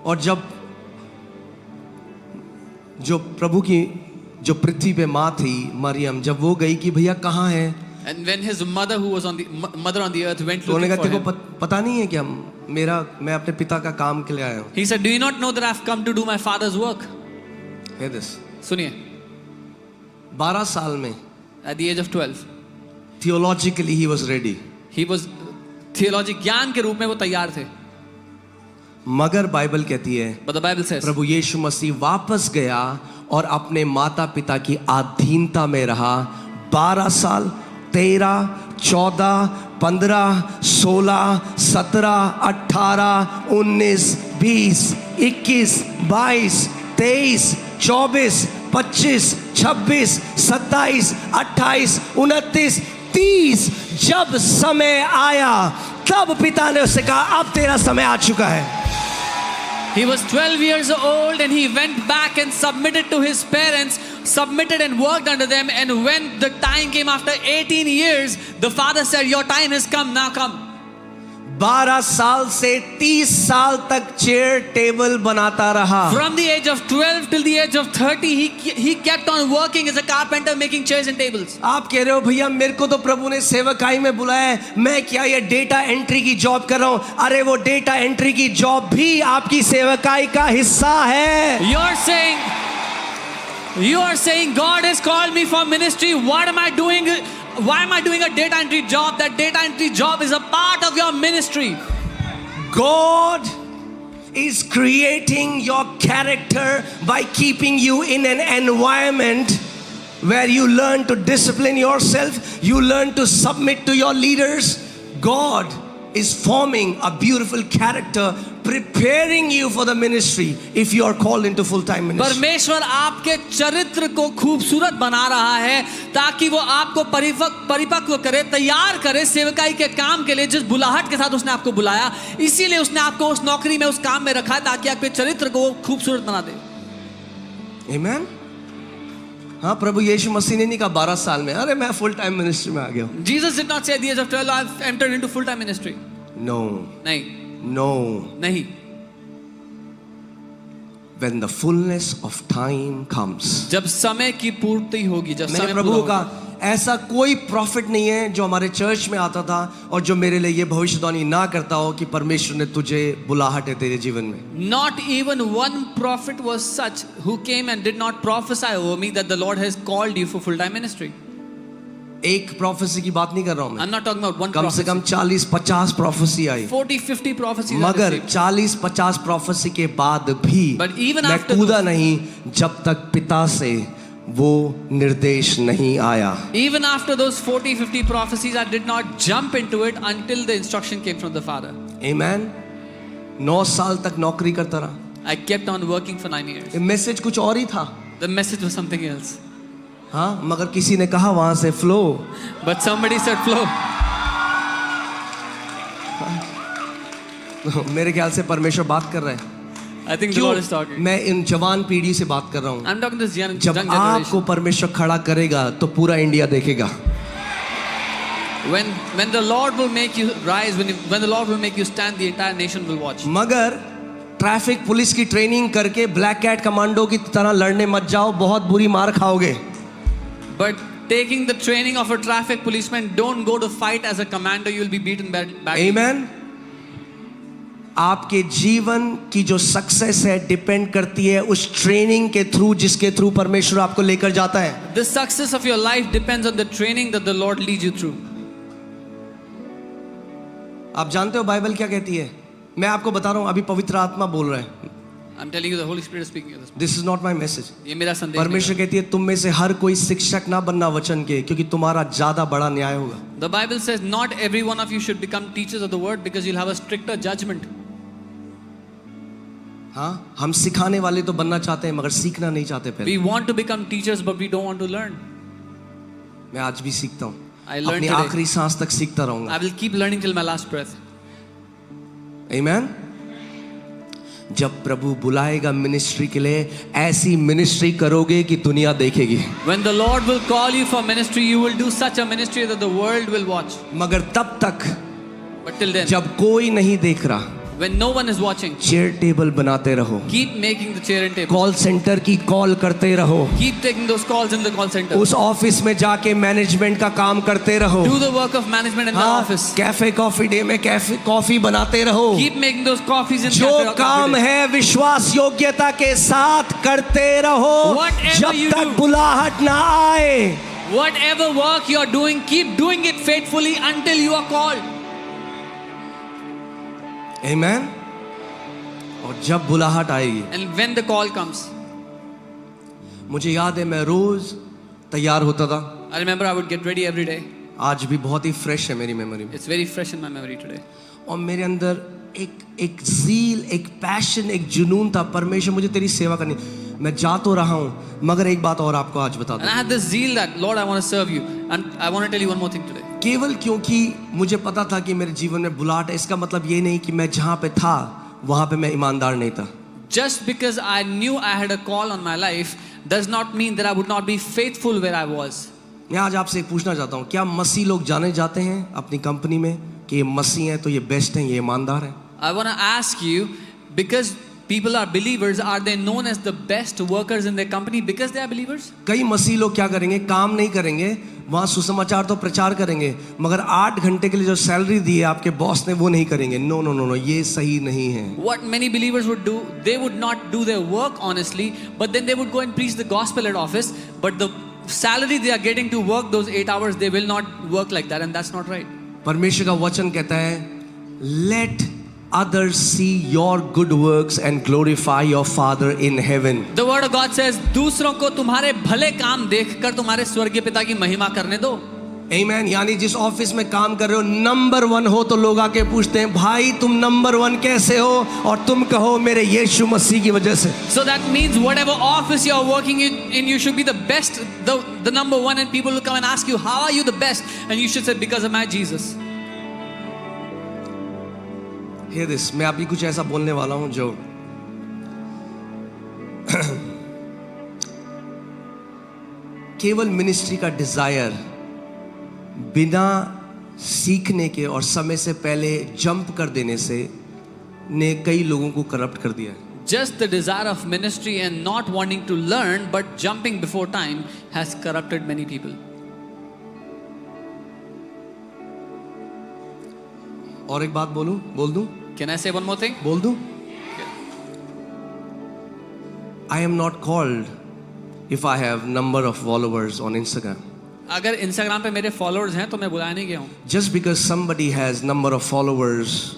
और जब जो प्रभु की जो पृथ्वी पे माँ थी मरियम, जब वो गई कि भैया कहाँ है, And when his mother, who was on the earth, went तो उन्होंने looking कहा for तेरे को him, पता नहीं है क्या मैं अपने पिता का काम के लिए आया हूँ? he said, "Do you not know that I've come to do my father's work?" Hear this. सुनिए, 12 साल में at the age of 12, theologically he was ready. he was theology ज्ञान के रूप में वो तैयार थे. मगर बाइबल कहती है But the Bible says, प्रभु यीशु मसीह वापस गया और अपने माता पिता की अधीनता में रहा 12 साल, 13, 14, 15, 16, 17, 18, 19, 20, 21, 22, 23, 24, 25, 26, 27, 28, 29, 30। जब समय आया तब पिता ने उससे कहा अब तेरा समय आ चुका है। he was 12 years old and he went back and submitted to his parents, submitted and worked under them. And when the time came after 18 years, the father said, "Your time has come, now come." 12 साल से 30 साल तक chair table बनाता रहा। From the age of 12 till the age of 30, he kept on working as a carpenter, making chairs and tables. आप कह रहे हो भैया मेरे को तो प्रभु ने सेवकाई में बुलाया है, मैं क्या ये डेटा एंट्री की जॉब कर रहा हूँ? अरे वो डेटा एंट्री की जॉब भी आपकी सेवकाई का हिस्सा है। You are saying God has called me for ministry. What am I doing? Why am I doing a data entry job? That data entry job is a part of your ministry. God is creating your character by keeping you in an environment where you learn to discipline yourself, you learn to submit to your leaders. God is forming a beautiful character, preparing you for the ministry if you are called into full-time ministry. परमेश्वर आपके चरित्र को खूबसूरत बना रहा है ताकि वो आपको परिपक्व करे, तैयार करे सेवकाई के काम के लिए। जिस बुलाहट के साथ उसने आपको बुलाया, इसीलिए उसने आपको उस नौकरी में, उस काम में रखा है ताकि आपके चरित्र को खूबसूरत बना दे। Amen? हाँ, प्रभु यीशु मसीह ने नहीं कहा 12 साल में अरे मैं फुल टाइम मिनिस्ट्री में आ गया हूँ। Jesus did not say at the age of 12 I've entered into full time ministry. No. नहीं, No. नहीं. When the fullness of time comes. जब समय की पूर्ति होगी, जब मेरे समय प्रभु पूरा का होगा. ऐसा कोई प्रॉफिट नहीं है जो हमारे चर्च में आता था और जो मेरे लिए ये भविष्यवाणी ना करता हो कि परमेश्वर ने तुझे बुलाहट है तेरे जीवन में. Not even one prophet was such who came and did not prophesy over me that the Lord has called you for full-time ministry. एक प्रोफेसी की बात नहीं कर रहा हूं मैं. I'm not talking about one कम से कम prophecy. 40-50 prophecy I. 40-50 prophecies are मगर received. 40-50 प्रोफेसी के बाद भी But even मैं after कूदा those- नहीं जब तक पिता से वो निर्देश नहीं आया. Even after those 40-50 prophecies, I did not jump into it until the instruction came from the Father. Amen. 9 साल तक नौकरी करता रहा. I kept on working for 9 years. ये मैसेज कुछ और ही था. The message was something else. हाँ, मगर किसी ने कहा वहां से flow. But somebody said flow. मेरे ख्याल से परमेश्वर बात कर रहा है. I think the Lord is talking. मैं इन जवान पीढ़ी से बात कर रहा हूँ. I'm talking to this young जब generation. आपको परमेश्वर खड़ा करेगा तो पूरा इंडिया देखेगा. When the Lord will make you rise, when the Lord will make you stand, the entire nation will watch. मगर ट्रैफिक पुलिस की ट्रेनिंग करके ब्लैक कैट कमांडो की तरह लड़ने मत जाओ, बहुत बुरी मार खाओगे. But taking the training of a traffic policeman, don't go to fight as a commander. You will be beaten badly. Amen. आपके जीवन की जो सक्सेस है डिपेंड करती है उस ट्रेनिंग के थ्रू जिसके थ्रू परमेश्वर आपको लेकर जाता है. The success of your life depends on the training that the Lord leads you through. आप जानते हो बाइबल क्या कहती है? मैं आपको बता रहा हूं, अभी पवित्र आत्मा बोल रहा है. I'm telling you, the Holy Spirit is speaking to this. This is not my message. ये मेरा संदेश परमेश्वर नहीं कहती है तुम में से हर कोई शिक्षक ना बनना वचन के, क्योंकि तुम्हारा ज्यादा बड़ा न्याय होगा. है. The Bible says not every one of you should become teachers of the word because you'll have a stricter judgment. हाँ, हम सिखाने वाले तो बनना चाहते हैं मगर सीखना नहीं चाहते पहले. We want to become teachers, but we don't want to learn. मैं आज भी सीखता हूँ. I learned अपनी today. आखिरी सांस तक सीखता रहूंगा. I will keep learning till my last breath. Amen. जब प्रभु बुलाएगा मिनिस्ट्री के लिए, ऐसी मिनिस्ट्री करोगे कि दुनिया देखेगी. When the Lord will call you for ministry, you will do such a ministry that the world will watch. मगर तब तक But till then, जब कोई नहीं देख रहा, when no one is watching, chair table बनाते रहो. keep making the chair and table. Call centre की कॉल करते रहो. Keep taking those calls in the call center. उस ऑफिस में जाके मैनेजमेंट का काम करते रहो. Do the work of management in the हाँ, office. कैफे कॉफी डे में कैफे कॉफी बनाते रहो. Keep making those coffees in जो cafe काम every day. है विश्वास योग्यता के साथ करते रहो Whatever जब you तक do. बुलाहट ना आए. Whatever work you are doing, keep doing it faithfully until you are called. Amen. और जब बुलाहट आएगी, And when the call comes, मुझे याद है मैं रोज तैयार होता था. I remember I would get ready every day. आज भी बहुत ही फ्रेश है मेरी मेमोरी में. It's very fresh in my memory today. और मेरे अंदर एक ज़ील, एक पैशन, एक जुनून था. परमेश्वर मुझे तेरी सेवा करनी. मैं जा तो रहा हूँ मगर एक बात और आपको आज बता And I दूं. had this zeal that, Lord, I want to serve you. And I want to tell you one more thing today. केवल क्योंकि मुझे पता था कि मेरे जीवन में बुलाहट है, इसका मतलब ये नहीं कि मैं जहाँ पे था वहाँ पे मैं ईमानदार नहीं था. Just because I knew I had a call on my life does not mean that I would not be faithful where I was. मैं आज आपसे एक पूछना चाहता हूँ, क्या मसीह लोग जाने जाते हैं अपनी कंपनी में कि ये मसीह हैं तो ये बेस्ट हैं, ये ईमानदार हैं? I want to ask you, because people are believers, are they known as the best workers in their company because they are believers? कई मसीह लोग क्या करेंगे, काम नहीं करेंगे, वहाँ सुसमाचार तो प्रचार करेंगे मगर 8 घंटे के लिए जो सैलरी दी है आपके बॉस ने वो नहीं करेंगे. नो नो नो नो, ये सही नहीं है. What many believers would do, they would not do their work honestly, but then they would go and preach the gospel at office, but the salary they are getting to work those 8 hours, they will not work like that, and that's not right. परमेश्वर का वचन कहता है, let others see your good works and glorify your Father in heaven. The word of God says, दूसरों को तुम्हारे भले काम देखकर तुम्हारे स्वर्गीय पिता की महिमा करने दो. Amen. यानी जिस ऑफिस में काम कर रहे हो नंबर 1 हो तो लोग आके पूछते हैं, भाई तुम नंबर 1 कैसे हो? और तुम कहो मेरे यीशु मसीह की वजह से. So that means whatever office you are working in, you should be the best, the number 1, and people will come and ask you, how are you the best? And you should say, because of my Jesus. Hear this. मैं अभी कुछ ऐसा बोलने वाला हूं जो केवल ministry का डिजायर बिना सीखने के और समय से पहले जंप कर देने से ने कई लोगों को करप्ट कर दिया है. Just the desire of ministry and not wanting to learn but jumping before time has corrupted many people. और एक बात बोल दूं? Can I say one more thing? बोल दूं? I am not called if I have number of followers on Instagram. अगर Instagram पे मेरे फॉलोअर्स हैं तो मैं बुलाया नहीं गया हूँ. Just because somebody has number of followers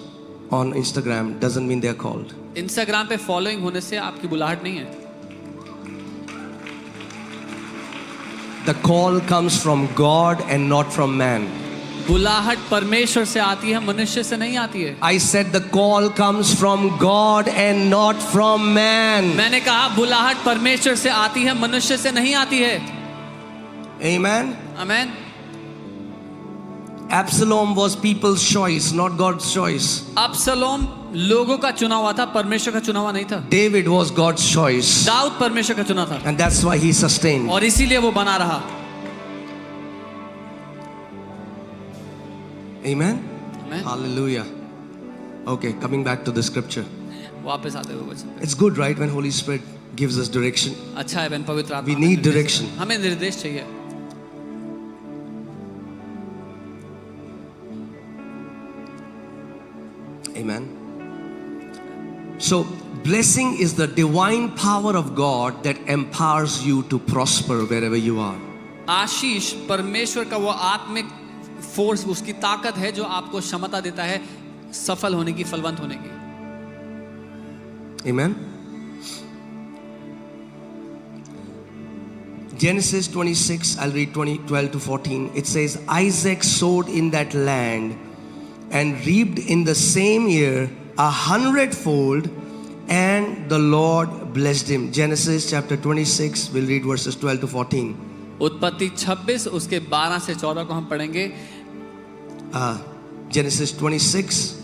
on Instagram doesn't mean they are called. Instagram पे फॉलोइंग होने से आपकी बुलाहट नहीं है. The call comes from God and not from man. बुलाहट परमेश्वर से आती है, मनुष्य से नहीं आती है. I said the call comes from God and not from man. मैंने कहा बुलाहट परमेश्वर से आती है, मनुष्य से नहीं आती है. Amen. Amen. Absalom was people's choice, not God's choice. अब्सलोम लोगों का चुना हुआ था, परमेश्वर का चुना हुआ नहीं था. David was God's choice. Dawood परमेश्वर का चुना था And that's why he sustained. और इसीलिए वो बना रहा. Amen. Amen. Hallelujah. Okay, coming back to the scripture. वापस आते हुए वचन पे. It's good, right, when Holy Spirit gives us direction. अच्छा है बहन, पवित्र आत्मा We हमें need निर्देश direction. दे. हमें निर्देश चाहिए. Amen. So, blessing is the divine power of God that empowers you to prosper wherever you are. आशीष परमेश्वर का वो आत्मिक फोर्स, उसकी ताकत है जो आपको क्षमता देता है सफल होने की, फलवंत होने की. Amen. Genesis 26, I'll read 12 to 14. It says, Isaac sowed in that land and reaped in the same year 100-fold, and the Lord blessed him. Genesis chapter 26, we'll read verses 12 to 14. उत्पत्ति 26 उसके 12 से 14 को हम पढ़ेंगे. Genesis 26.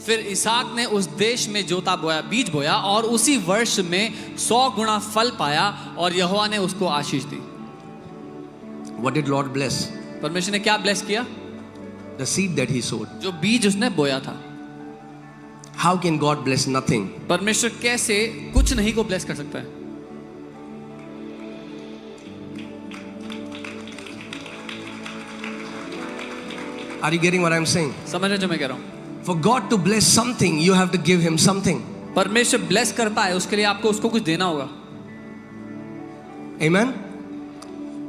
फिर इसहाक ने उस देश में जोता बोया, बीज बोया और उसी वर्ष में 100 गुना फल पाया और यहोवा ने उसको आशीष दी. What did Lord bless? परमेश्वर ने क्या ब्लेस किया? The seed that he sowed. जो बीज उसने बोया था. How can God bless nothing? परमेश्वर कैसे कुछ नहीं को ब्लेस कर सकता है? Are you getting what I'm saying? समझ रहे जो मैं कह रहा हूँ? For God to bless something, you have to give him something. परमेश्वर ब्लेस कर पाए उसके लिए आपको उसको कुछ देना होगा. Amen.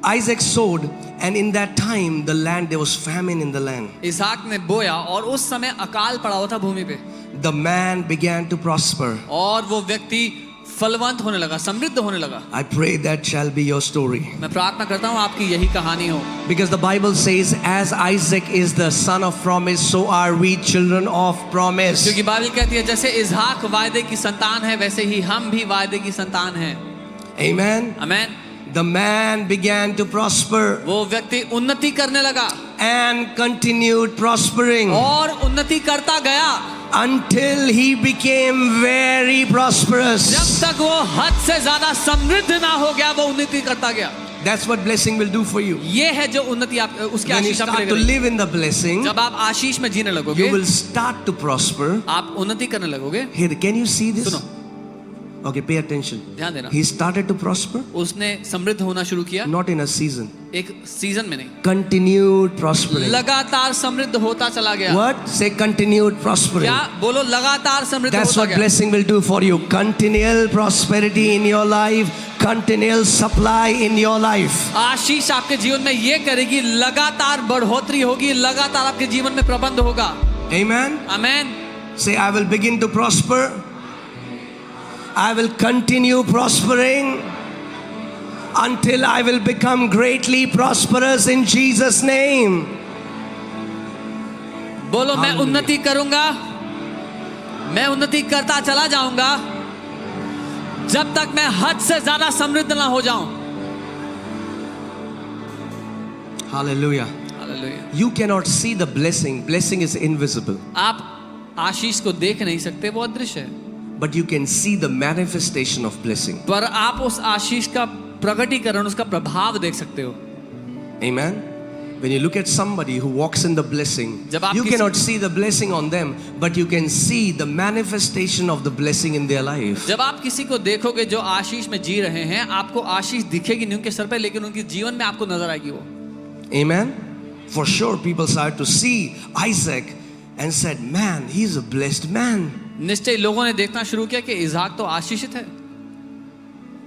Isaac sowed, and in that time the land, there was famine in the land. इसहाक ने बोया और उस समय अकाल पड़ा हुआ था भूमि पे. The man began to prosper. और वो व्यक्ति फलवंत होने लगा, समृद्ध होने लगा. I pray that shall be your story. मैं प्रार्थना करता हूँ आपकी यही कहानी हो. Because the Bible says, as Isaac is the son of promise, so are we children of promise. क्योंकि बाइबल कहती है जैसे इसहाक वायदे की संतान है वैसे ही हम भी वायदे की संतान हैं. Amen. Amen. The man began to prosper वो व्यक्ति उन्नति करने लगा and continued prospering और उन्नति करता गया until he became very prosperous. जब तक वो हद से ज्यादा समृद्ध ना हो गया, वो उन्नति करता गया. That's what blessing will do for you. ये है जो उन्नति आप उसकी When you आशीष आप start to लेंगे. live in the blessing, जब आप आशीष में जीने लगोगे, you will start to prosper. आप उन्नति करने लगोगे. Here, can you see this? सुनो, Okay, pay attention. ध्यान देना. He started to prosper, उसने समृद्ध होना शुरू किया. not in a season. एक सीजन में नहीं, Continued prospering. लगातार समृद्ध होता चला गया. What? Say continued prospering. क्या बोलो? लगातार समृद्ध That's होता what गया. blessing will do for you. Continual prosperity in your life. Continual supply in your life. आशीष आपके जीवन में ये करेगी, लगातार बढ़ोतरी होगी, लगातार आपके जीवन में प्रबंध होगा. Amen. Amen. Say, I will begin to prosper. I will continue prospering until I will become greatly prosperous in Jesus' name. बोलो मैं Hallelujah. उन्नति करूंगा, मैं उन्नति करता चला जाऊंगा जब तक मैं हद से ज्यादा समृद्ध ना हो जाऊं. Hallelujah. Hallelujah. You cannot see the blessing. Blessing is invisible. आप आशीष को देख नहीं सकते, वो अदृश्य है. But you can see the manifestation of blessing. पर आप उस आशीष का प्रकटीकरण, उसका प्रभाव देख सकते हो. Amen. When you look at somebody who walks in the blessing, जब आप you किसी- cannot see the blessing on them, but you can see the manifestation of the blessing in their life. जब आप किसी को देखोगे जो आशीष में जी रहे हैं, आपको आशीष दिखेगी नहीं उनके सर पे, लेकिन उनके जीवन में आपको नजर आएगी वो। Amen? For sure, people started to see Isaac and said, man, he's a blessed man. निश्चय लोगों ने देखना शुरू किया कि इज़हाक तो आशीषित है।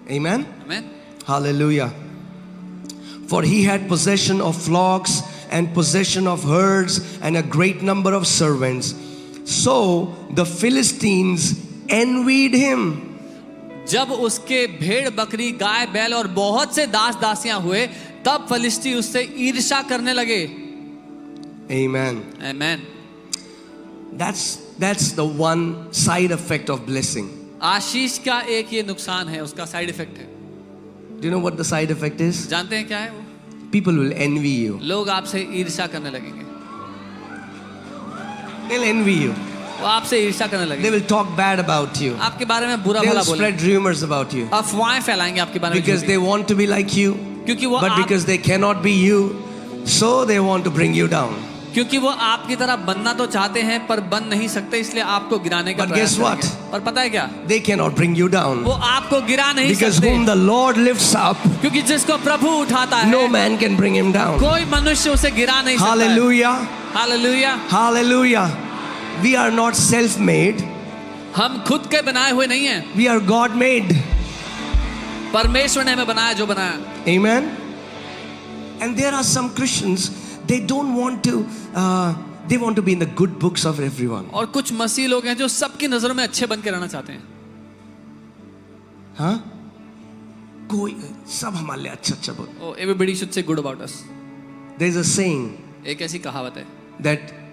Amen? आमीन। Hallelujah. For he had possession of flocks and possession of herds and a great number of servants. So the Philistines envied him. जब उसके भेड़ बकरी गाय बैल और बहुत से दास दासियां हुए, तब फलिस्ती उससे ईर्ष्या करने लगे। Amen. आमीन। That's the one side effect of blessing. आशीष का एक ये नुकसान है, उसका साइड इफेक्ट है। Do you know what the side effect is? जानते हैं क्या है वो? People will envy you. लोग आपसे ईर्ष्या करने लगेंगे, They'll envy you. वो आपसे ईर्ष्या करने They लगेंगे, will talk bad about you. आपके बारे में बुरा They'll भला बोलेंगे, spread rumors about you. अफवाहें फैलाएंगे आपके बारे में Because झूठी। they want to be like you. क्योंकि वो But आप because they cannot be you, so they want to bring you down. क्योंकि वो आपकी तरह बनना तो चाहते हैं पर बन नहीं सकते, इसलिए आपको गिराने का But प्रयास guess what? करेंगे। पर पता है क्या? They cannot bring you down. वो आपको गिरा नहीं Because सकते, whom the Lord lifts up, क्योंकि जिसको प्रभु उठाता है, no man can bring him down. कोई मनुष्य उसे गिरा नहीं सकता। Hallelujah. Hallelujah. Hallelujah. We are not self-made. हम खुद के बनाए हुए नहीं हैं, We are God-made. परमेश्वर ने हमें बनाया जो बनाया। Amen. And there are some Christians, they don't want to, they want to be in the good books of everyone. और कुछ मसीह लोग हैं जो सबकी नजरों में अच्छे बन के रहना चाहते हैं। हाँ? कोई सब हमारे लिए अच्छा बोल. Oh, everybody should say good about us. There is a saying एक ऐसी कहावत है, that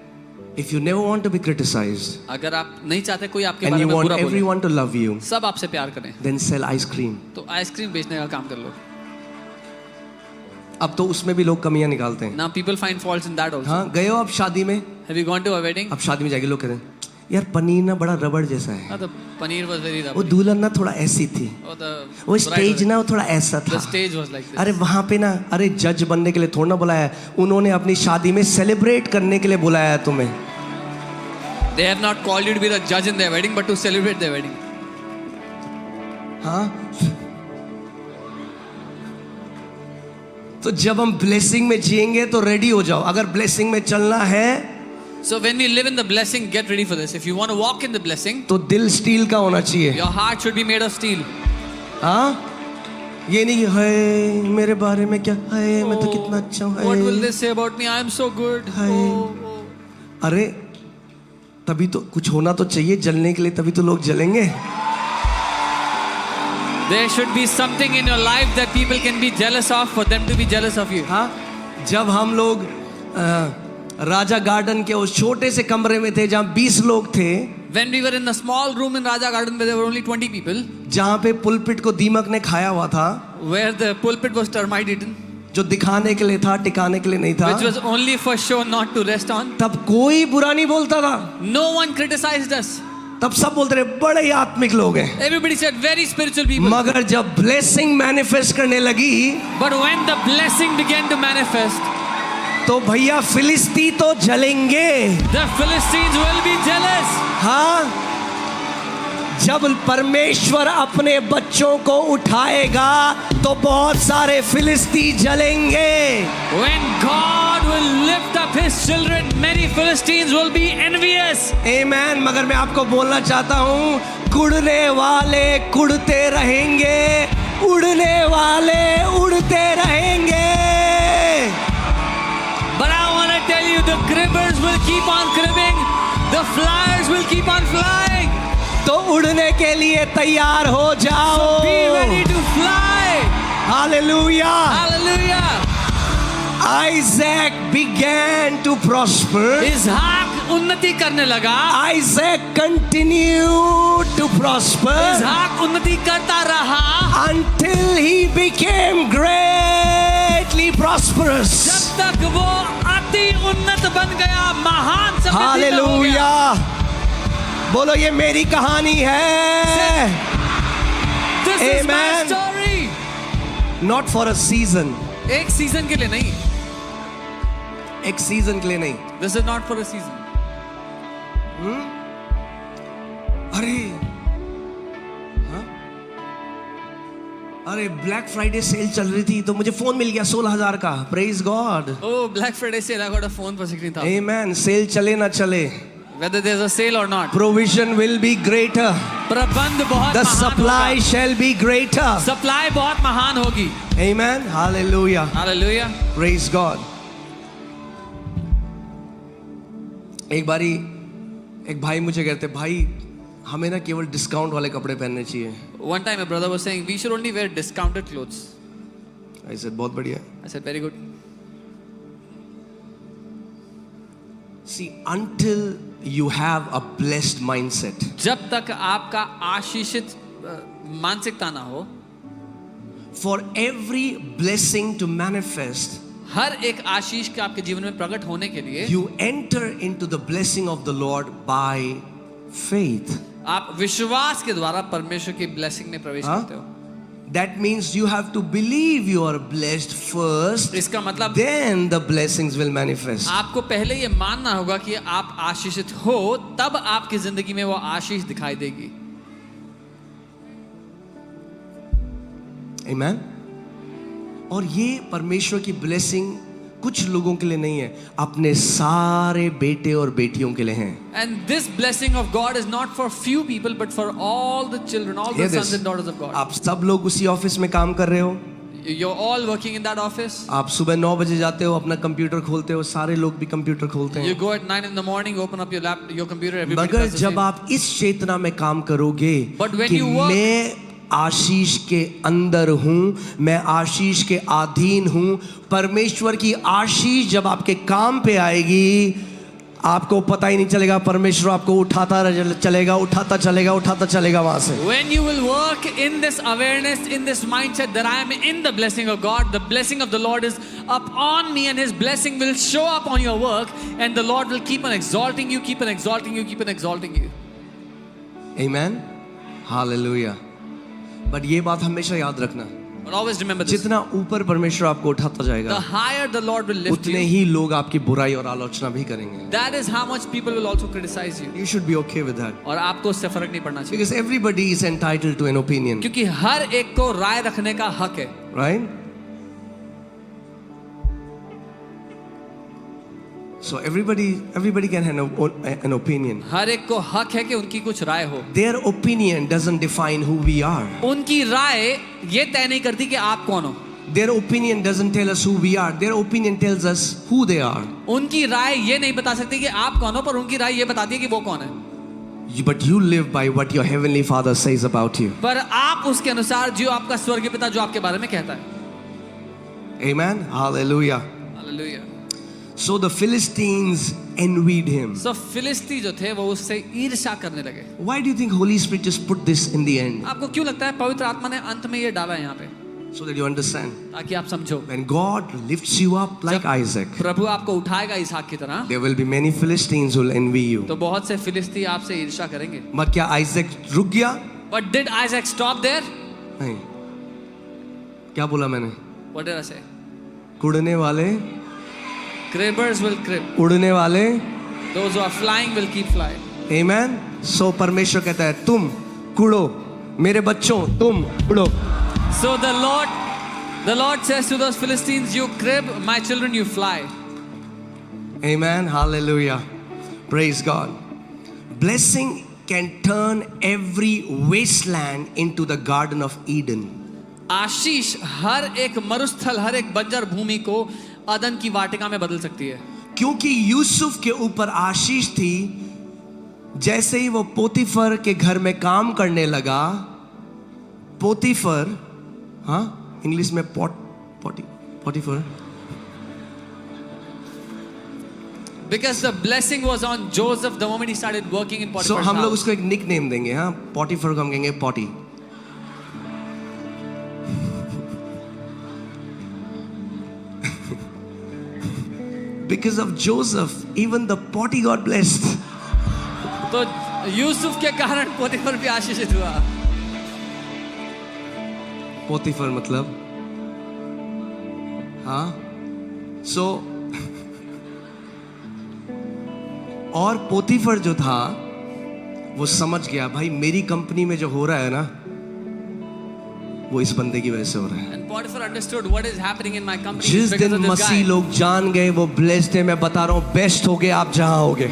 if you never want to be criticized अगर आप नहीं चाहते कोई आपके and बारे you में want बुरा बोले, everyone to love you, सब आपसे प्यार करें, then sell ice cream. तो आइसक्रीम बेचने का काम कर लो। अब तो उसमें भी लोग कमियां निकालते हैं. Now people find faults in that also. हाँ, गए हो आप शादी में? Have you gone to a wedding? अब शादी में जाके लोग कहते हैं यार पनीर ना बड़ा रबड़ जैसा है. The paneer was very वो rubbery. दुल्हन ना थोड़ा ऐसी थी. Oh, the वो bride स्टेज was- ना वो थोड़ा ऐसा the था. stage was like this. अरे वहां पे ना, अरे जज बनने के लिए थोड़ा ना बुलाया है. उन्होंने अपनी शादी में सेलिब्रेट करने के लिए बुलाया है तुम्हें. They have not called you to be the judge in their wedding, but to celebrate their wedding. हाँ, तो जब हम ब्लेसिंग में जिएंगे तो रेडी हो जाओ. अगर ब्लेसिंग में चलना है So when we live in the blessing, get ready for this. If you want to walk in the blessing, तो दिल स्टील का होना चाहिए. your heart should be made of steel. हाँ, ये नहीं कि हाय मेरे बारे में क्या, हाय मैं तो कितना अच्छा हूँ, What will hi. they say about me? I am so good. Hi. Oh. अरे तभी तो कुछ होना तो चाहिए जलने के लिए, तभी तो लोग जलेंगे. There should be something in your life that people can be jealous of, for them to be jealous of you. हाँ, जब हम लोग राजा गार्डन के उस छोटे से कमरे में थे जहाँ 20 लोग थे, When we were in the small room in Raja Garden where there were only 20 people, जहाँ पे पुलपिट को दीमक ने खाया हुआ था, where the pulpit was termite eaten, जो दिखाने के लिए था, टिकाने के लिए नहीं था, which was only for show, not to rest on, तब कोई बुरा नहीं बोलता था. no one criticized us. तब सब बोलते रहे बड़े ही आत्मिक लोग हैं. Everybody said very spiritual people. मगर जब ब्लेसिंग मैनिफेस्ट करने लगी But when the blessing began to manifest, तो भैया फिलिस्ती तो जलेंगे. the Philistines will be jealous. हाँ, जब परमेश्वर अपने बच्चों को उठाएगा तो बहुत सारे फिलिस्ती जलेंगे. When God will lift up His children, many Philistines will be envious. आमेन. मगर मैं आपको बोलना चाहता हूँ, कुड़ने वाले कुड़ते रहेंगे, उड़ने वाले उड़ते रहेंगे. But I want to tell you, the cribbers will keep on cribbing, the flyers will keep on flying. तो उड़ने के लिए तैयार हो जाओ. Be ready to fly. Hallelujah. Hallelujah. Isaac began to prosper. इज़हाक उन्नति करने लगा. Isaac continued to prosper इज़हाक उन्नति करता रहा until he became greatly prosperous. जब तक वो अति उन्नत बन गया, महान समृद्धि में हो गया. हालेलुया. बोलो ये मेरी कहानी है. This is my Amen. story. Not for a season. एक सीजन के लिए नहीं, एक सीजन के लिए नहीं। This is not for a season. अरे हाँ? अरे ब्लैक फ्राइडे सेल चल रही थी तो मुझे फोन मिल गया 16,000 का। Praise God. Oh, Black Friday sale! I got a phone for 16,000. आमेन। सेल चले ना चले, Whether there's a sale or not, provision will be greater, प्रबंध बहुत द महान सप्लाई होगा। Shall be greater. सप्लाई बहुत महान होगी। आमेन। हालेलुया। Hallelujah. Praise God. एक बारी एक भाई मुझे कहते, भाई हमें ना केवल डिस्काउंट वाले कपड़े पहनने चाहिए। One time a brother was saying we should only wear discounted clothes. I said बहुत बढ़िया। I said very good. See, until you have a blessed mindset, जब तक आपका आशीषित मानसिकता ना हो, for every blessing to manifest, हर एक आशीष के आपके जीवन में प्रकट होने के लिए you enter into the blessing of the Lord by faith. आप विश्वास के द्वारा परमेश्वर की ब्लेसिंग में प्रवेश हाँ? करते हो। That means you have to believe you are blessed first, इसका मतलब then the blessings will manifest. आपको पहले ये मानना होगा कि आप आशीषित हो, तब आपकी जिंदगी में वो आशीष दिखाई देगी। Amen. और ये परमेश्वर की ब्लेसिंग कुछ लोगों के लिए नहीं है, अपने सारे बेटे और बेटियों के लिए है। And this blessing of God is not for few people, but for all the children, all the sons and daughters of God. आप सब लोग उसी ऑफिस में काम कर रहे हो, You're all working in that office. आप सुबह 9 बजे जाते हो, अपना कंप्यूटर खोलते हो, सारे लोग भी कंप्यूटर खोलते You हैं। go at 9 in the morning, open up your computer, everybody मगर does the जब same. आप इस चेतना में काम करोगे But when कि you work- मैं आशीष के अंदर हूं, मैं आशीष के अधीन हूं, परमेश्वर की आशीष जब आपके काम पे आएगी, आपको पता ही नहीं चलेगा, परमेश्वर आपको उठाता चलेगा, उठाता चलेगा, उठाता चलेगा वहां से। When you will work in this awareness, in this mindset that I am in the blessing of God, the blessing of the Lord is upon me, and His blessing will show up on your work, and the Lord will keep on exalting you, keep on exalting you, keep on exalting you. Amen. Hallelujah. But ये बात हमेशा याद रखना, But always remember this: जितना ऊपर परमेश्वर आपको उठाता the जाएगा, higher the Lord will lift उतने you, ही लोग आपकी बुराई और आलोचना भी करेंगे। that is how much people will also criticize you. You should be okay with that, और आपको उससे फर्क नहीं पड़ना चाहिए, because everybody is entitled to an opinion, क्योंकि हर एक को राय रखने का हक है। right? So everybody can have an opinion. हर एक को हक है कि उनकी कुछ राय हो। Their opinion doesn't define who we are. उनकी राय ये तय नहीं करती कि आप कौन हो। Their opinion doesn't tell us who we are. Their opinion tells us who they are. उनकी राय ये नहीं बता सकती कि आप कौन हो, पर उनकी राय ये बताती है कि वो कौन है। But you live by what your heavenly Father says about you. पर आप उसके अनुसार जो आपका स्वर्गीय पिता जो आपके बारे में कहता है। Amen. Hallelujah. Hallelujah. So the Philistines envied him. सो फिलिस्ती जो थे वो उससे ईर्ष्या करने लगे। Why do you think Holy Spirit just put this in the end? आपको क्यों लगता है पवित्र आत्मा ने अंत में ये डाला है यहाँ पे, So that you understand. ताकि आप समझो When God lifts you up like Isaac, प्रभु आपको उठाएगा इसहाक की तरह, there will be many Philistines who will envy you. तो बहुत से फिलिस्ती आपसे ईर्ष्या करेंगे। But क्या Isaac रुक गया? But did Isaac stop there? नहीं। क्या बोला मैंने? What did I say? कुड़ने वाले, Cribbers will crib. उड़ने वाले। Those who are flying will keep flying. Amen. So परमेश्वर कहता है तुम कुड़ो, मेरे बच्चों तुम उड़ो। So the Lord says to those Philistines, you crib, my children, you fly. Amen. Hallelujah. Praise God. Blessing can turn every wasteland into the Garden of Eden. आशीष हर एक मरुस्थल, हर एक बंजर भूमि को अदन की वाटिका में बदल सकती है। क्योंकि यूसुफ के ऊपर आशीष थी, जैसे ही वो पोतीफर के घर में काम करने लगा, पोतीफर, हाँ इंग्लिश में पोतीफर, Because the blessing was on Joseph the moment he started working in so Potiphar's हम लोग house. उसको एक निक नेम देंगे, हाँ पोतीफर को हम कहेंगे potty. Because of Joseph, even the potty got blessed. तो यूसुफ के कारण पोतीफर भी आशीषित हुआ। पोतीफर मतलब, हाँ, so और पोतीफर जो था वो समझ गया, भाई मेरी कंपनी में जो हो रहा है ना वो इस बंदे की वजह से हो रहा है। And Potiphar understood what is happening in my company is जिस because दिन of this मसीह guy. लोग जान गए वो ब्लेस्ड है। मैं बता रहा हूँ बेस्ट हो गए आप जहां होगे।